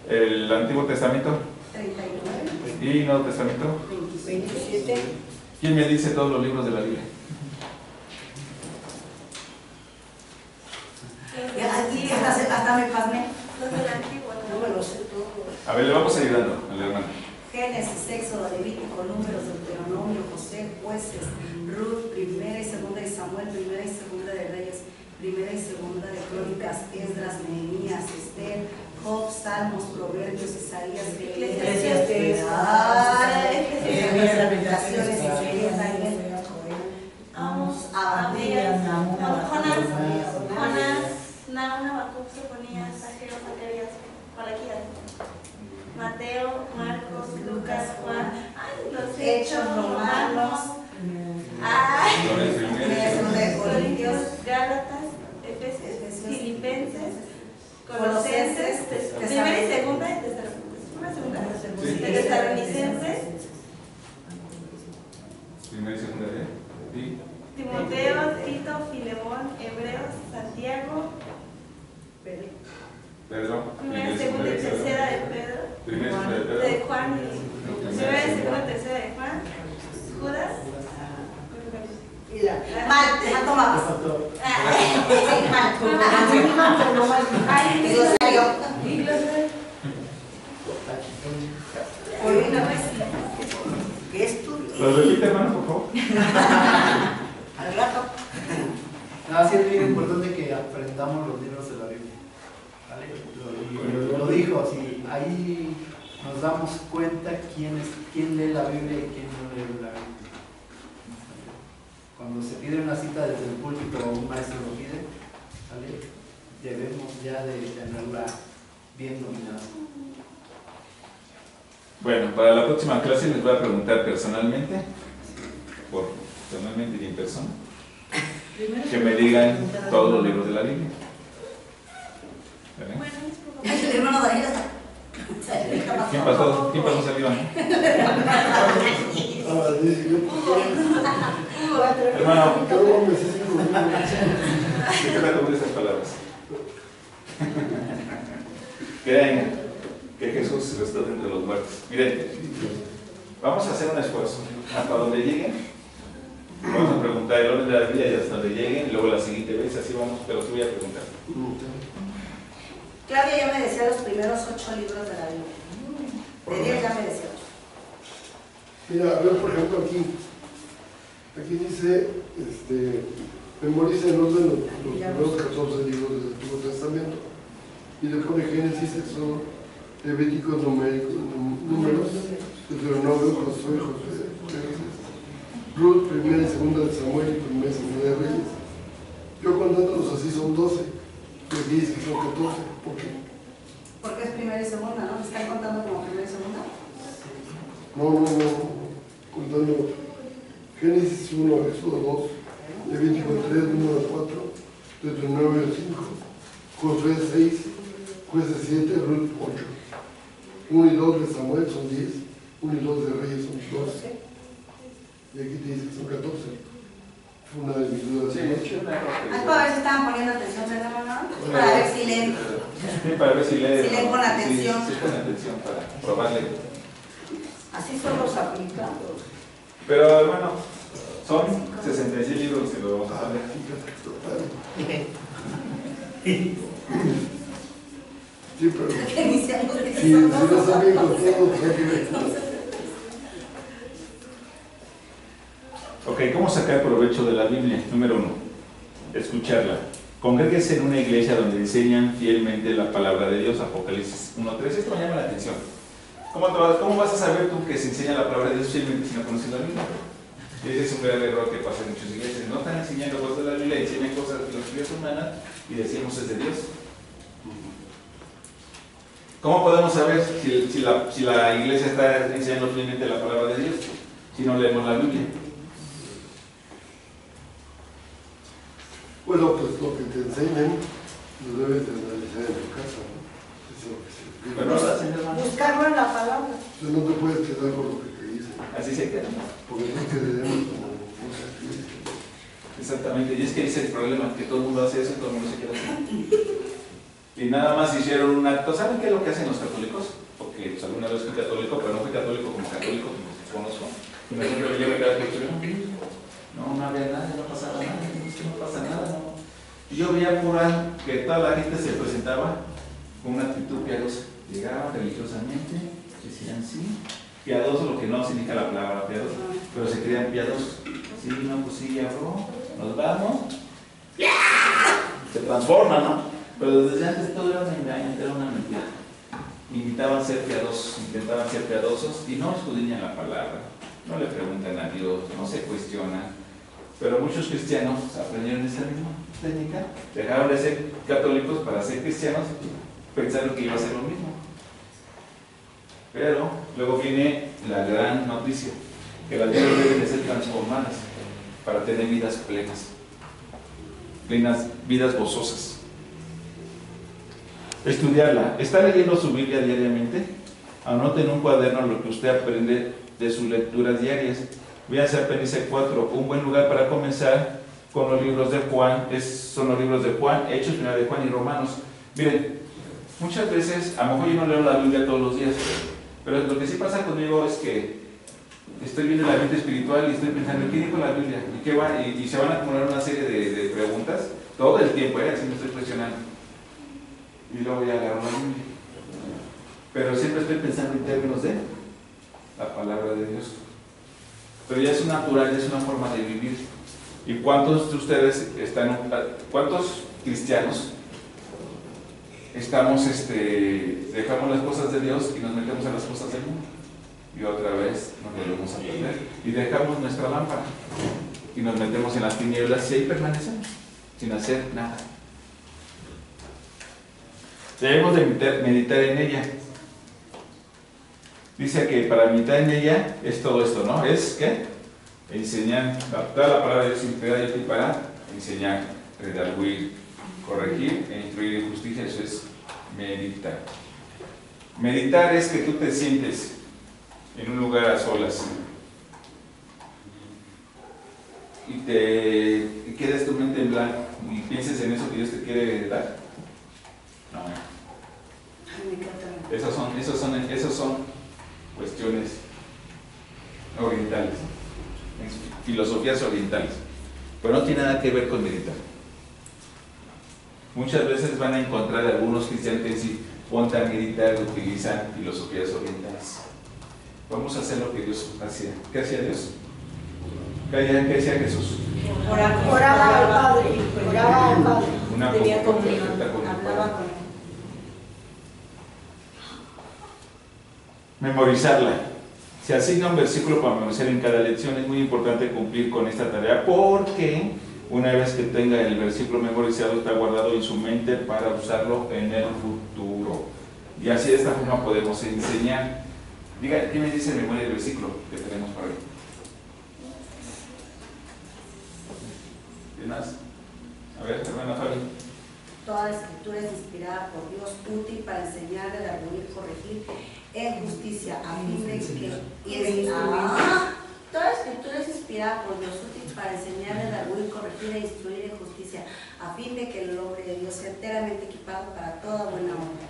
¿El Antiguo Testamento? 39. ¿Y Nuevo Testamento? 27. ¿Quién me dice todos los libros de la Biblia? Aquí hasta me pasmé. No me lo sé todo. A ver, le vamos ayudando a la hermana. Génesis, Éxodo, Levítico, Números, Deuteronomio, José, Jueces, Ruth, Primera y Segunda de Samuel, Primera y Segunda de Reyes, Primera y Segunda de Crónicas, Esdras, Nehemías, Esther, Job, Salmos, Proverbios, Isaías, Lamentaciones, Mateo, Marcos, Lucas, Juan, los Hechos, Romanos, Corintios, Gálatas, Efesios, Filipenses, Colosenses, primera y segunda, Tesalonicenses, Primera y segunda de Timoteo, Tito, Filemón, Hebreos, Santiago, Pedro. primera, segunda y tercera de Pedro, Primera y segunda de Pedro. de Juan, primera, segunda, tercera de Juan, Judas, Mira, mal, ya tomamos. Sí, mal. ay, Y glosario. y glosario. Hoy una vez. ¿qué estudio? ¿Lo repite, hermano, por favor? Al rato. No, sí es bien importante que aprendamos los libros de la Biblia. ¿Vale? Lo dijo, así, ahí nos damos cuenta quién lee la Biblia y quién no lee la Biblia. Cuando se pide una cita desde el púlpito o un maestro lo pide, ¿vale? Debemos ya de tenerla bien dominada. Bueno, para la próxima clase les voy a preguntar personalmente y en persona, que me digan todos los libros de la Biblia. ¿Vale? Ay, el hermano Daniel está. ¿Quién pasó? ¿Quién pasó saliva? Hermano, ¿qué trata con esas palabras? Crean que Jesús está entre los muertos. Miren, vamos a hacer un esfuerzo. Hasta donde lleguen, vamos a preguntar el orden de la Biblia y hasta donde lleguen, y luego la siguiente vez, así vamos, pero te voy a preguntar. Claudia ya me decía los primeros 8 libros de la Biblia. De 10 ya me decía 8. Mira, a ver, por ejemplo, aquí dice, memoriza en orden los primeros 14 libros del Antiguo Testamento. Y le pone Génesis, Éxodo, Levítico, Números, Deuteronomio, Josué, Ruth, primera y segunda de Samuel y primera y segunda de Reyes. Yo contándolos así son 12. Y aquí dice que son 14. ¿Por qué? Porque es primera y segunda, ¿no? ¿Me están contando como primera y segunda? No. Contando Génesis 1, Éxodo 2, Levítico 3, Número 4, Deuteronomio 5, Josué 6, Jueces 7, Ruth 8. 1 y 2 de Samuel son 10, 1 y 2 de Reyes son 12. Y aquí te dice que son 14. Fue una de mis dudas. Ah, para ver si estaban poniendo atención, ¿verdad, hermano? Para ver si leen. Sí, para ver si leen. Si leen con atención. Sí, con atención para probarle. Así son los aplicados. Pero hermano, son 66 libros que lo vamos a leer. Sí, pero Que iniciamos de si no saben con todos, hay que ver. Ok, ¿cómo sacar provecho de la Biblia? Número 1, escucharla. Congréguese en una iglesia donde enseñan fielmente la palabra de Dios, Apocalipsis 1:3. Esto me llama la atención. ¿Cómo vas a saber tú que se enseña la palabra de Dios fielmente si no conoces la Biblia? Ese es un gran error que pasa en muchas iglesias. No están enseñando cosas de la Biblia, enseñan cosas de las ideas humanas y decimos es de Dios. ¿Cómo podemos saber si la iglesia está enseñando fielmente la palabra de Dios si no leemos la Biblia? Bueno, pues lo que te enseñan lo debes de analizar en tu casa, ¿no? Eso es lo que se escribe. Pero no lo hacen, hermano. Buscarlo en la palabra. Entonces no te puedes quedar con lo que te dicen, Así se queda. porque no te debemos como no se escribe. Exactamente, y es que ese es el problema, que todo el mundo hace eso y todo el mundo se queda así. Y nada más hicieron un acto. ¿Saben qué es lo que hacen los católicos? Porque pues, alguna vez fui católico, pero no fui católico como católico, como conozco. Y me acuerdo que yo me quedaba no había nada, no pasaba nada, es que no pasa nada, no. Y yo veía pura que toda la gente se presentaba con una actitud piadosa. Llegaban religiosamente, decían sí, piadoso, lo que no significa la palabra piadoso, pero se creían piadosos. Sí, no, pues sí, ya bro, nos vamos. Se transforma, ¿no? Pero desde antes todo era un engaño, era una mentira. Invitaban a ser piadosos, intentaban ser piadosos y no escudriñan la palabra, no le preguntan a Dios, no se cuestionan. Pero muchos cristianos aprendieron esa misma técnica, dejaron de ser católicos para ser cristianos, pensando que iba a ser lo mismo. Pero luego viene la gran noticia, que las vidas deben de ser transformadas para tener vidas plenas, vidas gozosas. Estudiarla. ¿Está leyendo su Biblia diariamente? Anote en un cuaderno lo que usted aprende de sus lecturas diarias. Véase Apéndice 4, un buen lugar para comenzar con los libros de Juan, son los libros de Juan, Hechos, Primera de Juan y Romanos. Miren, muchas veces, a lo mejor yo no leo la Biblia todos los días, pero lo que sí pasa conmigo es que estoy viendo el ambiente espiritual y estoy pensando, ¿qué dijo la Biblia? ¿Y qué va? Y se van a acumular una serie de preguntas, todo el tiempo, así me estoy presionando. Y luego voy a agarrar la Biblia. Pero siempre estoy pensando en términos de la palabra de Dios. Pero ya es natural, ya es una forma de vivir. ¿Y cuántos de ustedes cuántos cristianos estamos, dejamos las cosas de Dios y nos metemos en las cosas del mundo? Y otra vez nos volvemos a perder. Y dejamos nuestra lámpara y nos metemos en las tinieblas y ahí permanecemos, sin hacer nada. Debemos de meditar en ella. Dice que para meditar en ella es todo esto, ¿no? Es ¿qué? Enseñar, toda la palabra de Dios inspirada y para enseñar, redarguir, corregir e instruir en justicia. Eso es meditar. Meditar es que tú te sientes en un lugar a solas y quedes tu mente en blanco y pienses en eso que Dios te quiere dar. No. Esas son cuestiones orientales, filosofías orientales, pero no tiene nada que ver con meditar. Muchas veces van a encontrar algunos cristianos que si ponte a meditar utilizan filosofías orientales. Vamos a hacer lo que Dios hacía. ¿Qué hacía Dios? ¿Qué hacía Jesús? Oraba al Padre. Oraba al Padre. Una Tenía comunión comunión, perfecta con el hablaba Padre. con él. Memorizarla. Se asigna un versículo para memorizar en cada lección. Es muy importante cumplir con esta tarea porque una vez que tenga el versículo memorizado está guardado en su mente para usarlo en el futuro. Y así de esta forma podemos enseñar. Diga, ¿qué me dice en memoria del versículo que tenemos para hoy? ¿Qué más? A ver, hermana Fabi. Toda la escritura es inspirada por Dios, útil para enseñar, redarguir, corregir en justicia, a fin de que toda la escritura es inspirada por Dios, útil para enseñar, redarguir, corregir e instruir en justicia, a fin de que el hombre de Dios sea enteramente equipado para toda buena obra.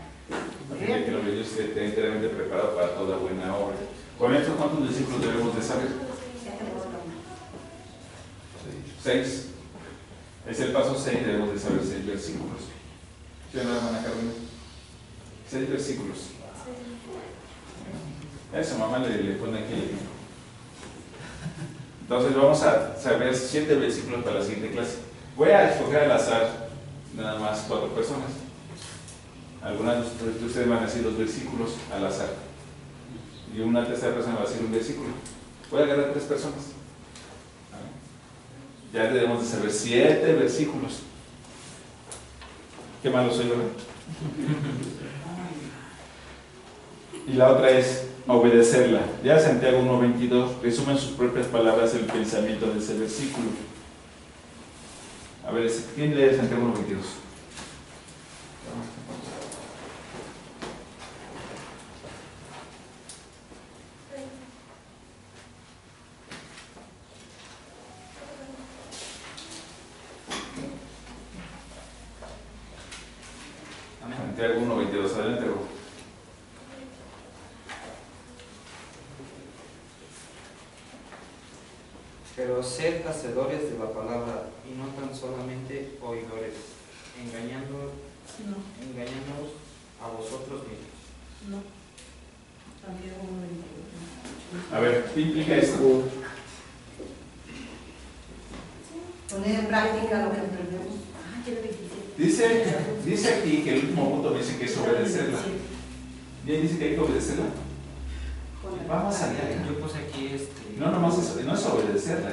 A fin de que el hombre de Dios esté enteramente preparado para toda buena obra. Con esto, ¿cuántos versículos debemos de saber? 6. Es el paso 6, debemos de saber 6 versículos. ¿Sí o no, hermana Carmen? 6 versículos. A su mamá le pone aquí. Entonces vamos a saber 7 versículos para la siguiente clase. Voy a escoger al azar nada más 4 personas. Algunas de ustedes van a decir 2 versículos al azar. Y una tercera persona va a decir un versículo. Voy a agarrar 3 personas. Ya debemos de saber 7 versículos. Qué malo soy, ¿verdad? Y la otra es obedecerla. Ya Santiago 1:22 resume en sus propias palabras el pensamiento de ese versículo. A ver, ¿quién lee Santiago 1:22? Santiago 1:22, adelante. Pero sed hacedores de la palabra y no tan solamente oidores, engañándoos a vosotros mismos. No. A ver, ¿qué implica esto? Poner en práctica lo que aprendemos. Dice aquí que el último punto me dice que es obedecerla. ¿Bien dice que hay que obedecerla? Vamos allá. Yo puse aquí No, nomás eso, no es obedecerla,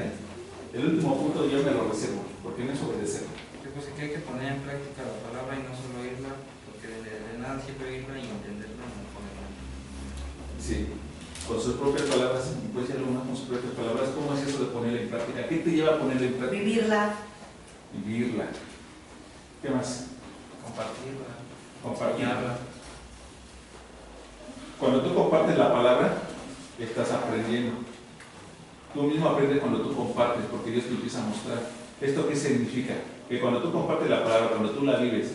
El último punto yo me lo reservo, porque no es obedecerla. Yo puse que hay que poner en práctica la palabra y no solo oírla, porque de nada sirve oírla y entenderla. lleva a ponerla en práctica? Vivirla. Vivirla. ¿Qué más? Compartirla. Compartirla. Cuando tú compartes la palabra, estás aprendiendo. Tú mismo aprendes cuando tú compartes, porque Dios te empieza a mostrar. ¿Esto qué significa? Que cuando tú compartes la palabra, cuando tú la vives,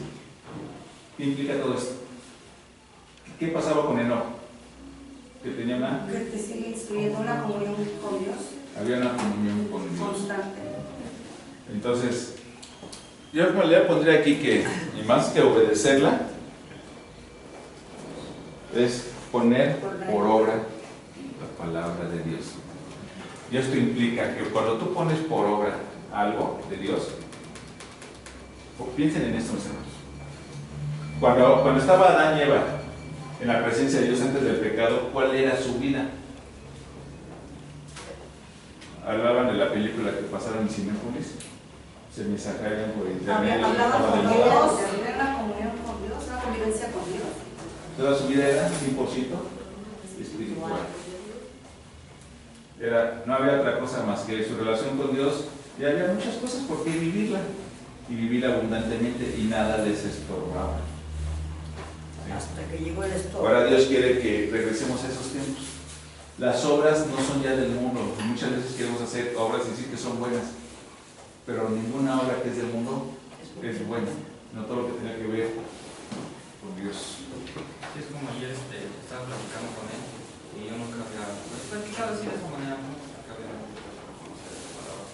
¿qué implica todo esto? ¿Qué pasaba con Enoc? Que tenía una... Que te sigue instruyendo una comunión con Dios. Había una comunión con Dios. Constante. Entonces, yo le pondría aquí que, y más que obedecerla, es poner por obra la palabra de Dios. Y esto implica que cuando tú pones por obra algo de Dios, piensen en esto, mis hermanos. Cuando estaba Adán y Eva en la presencia de Dios antes del pecado, ¿cuál era su vida? Hablaban de la película que pasaron en Cinépolis, se me sacaron por internet. Hablaban con Dios, tener una comunión con Dios, una convivencia con Dios. Toda su vida era 100% espiritual. No había otra cosa más que su relación con Dios, y había muchas cosas por qué vivirla, y vivirla abundantemente, y nada les estorbaba. Hasta que llegó el estómago. Ahora Dios quiere que regresemos a esos tiempos. Las obras no son ya del mundo. Muchas veces queremos hacer obras y decir que son buenas, pero ninguna obra que es del mundo es buena. No todo lo que tenga que ver con Dios. Sí, es como ayer estaba platicando con él y yo nunca había platicado así de esa manera, ¿no? Nunca había conocido esa palabra.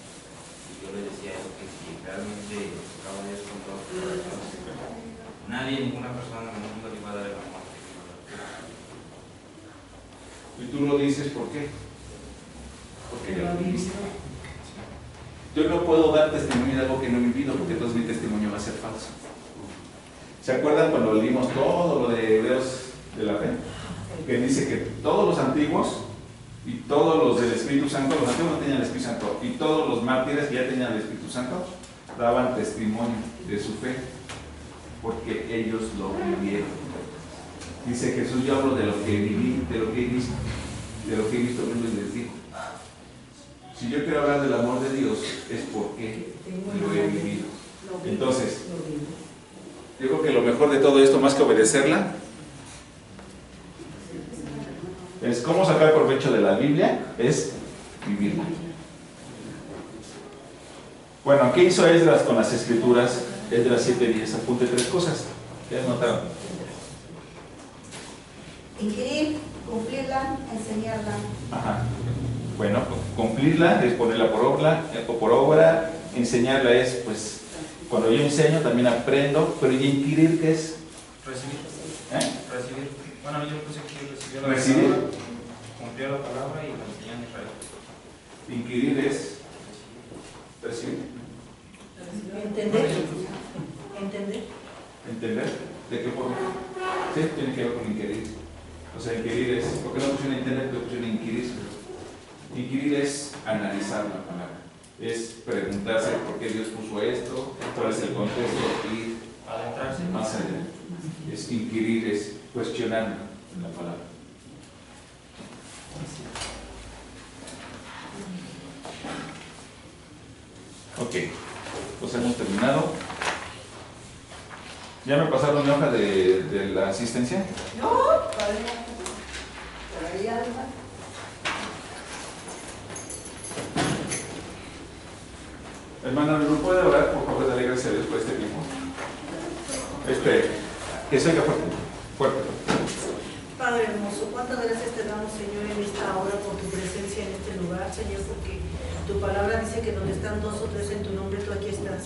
Y yo le decía eso, que si realmente tocaba Dios con todo su corazón, nadie, ninguna persona en el mundo le iba a dar el amor. Y tú lo dices, ¿por qué? Porque ya lo viviste. Yo no puedo dar testimonio de algo que no he vivido, porque entonces mi testimonio va a ser falso. ¿Se acuerdan cuando leímos todo lo de Hebreos de la fe? Que dice que todos los antiguos y todos los del Espíritu Santo, los antiguos no tenían el Espíritu Santo, y todos los mártires que ya tenían el Espíritu Santo, daban testimonio de su fe, porque ellos lo vivieron. Dice Jesús, yo hablo de lo que viví, de lo que he visto, vengo y les digo. Si yo quiero hablar del amor de Dios, es porque lo he vivido. Entonces, yo creo que lo mejor de todo esto, más que obedecerla, es cómo sacar provecho de la Biblia, es vivirla. Bueno, ¿qué hizo Esdras con las Escrituras? Esdras 7:10, apunte 3 cosas. ¿Qué notaron? Inquirir, cumplirla, enseñarla. Ajá. Bueno, cumplirla es ponerla por obra, enseñarla es, pues, cuando yo enseño también aprendo, pero ¿y inquirir qué es? Recibir. Recibir. Bueno, yo puse que recibió la Recibir. palabra, cumplió la palabra y la enseñó en Israel. Inquirir es recibir. Entender. Entender. ¿Entender? ¿De qué forma? Sí, tiene que ver con inquirir. O sea, inquirir es, ¿por qué no pusieron entender? Porque pusieron inquirir. Inquirir es analizar la palabra, es preguntarse por qué Dios puso esto, cuál es el contexto, y Adentrarse. más allá. Es inquirir, es cuestionar la palabra. Ok, pues hemos terminado. ¿Ya me pasaron mi hoja de la asistencia? No, todavía no. Por ahí algo. Hermano, ¿no puede orar? Por favor, dale gracias a Dios por este tiempo. Que se oiga fuerte. Fuerte. Padre hermoso, cuántas gracias te damos, Señor, en esta hora por tu presencia en este lugar, Señor, porque tu palabra dice que donde están 2 o 3 en tu nombre, tú aquí estás.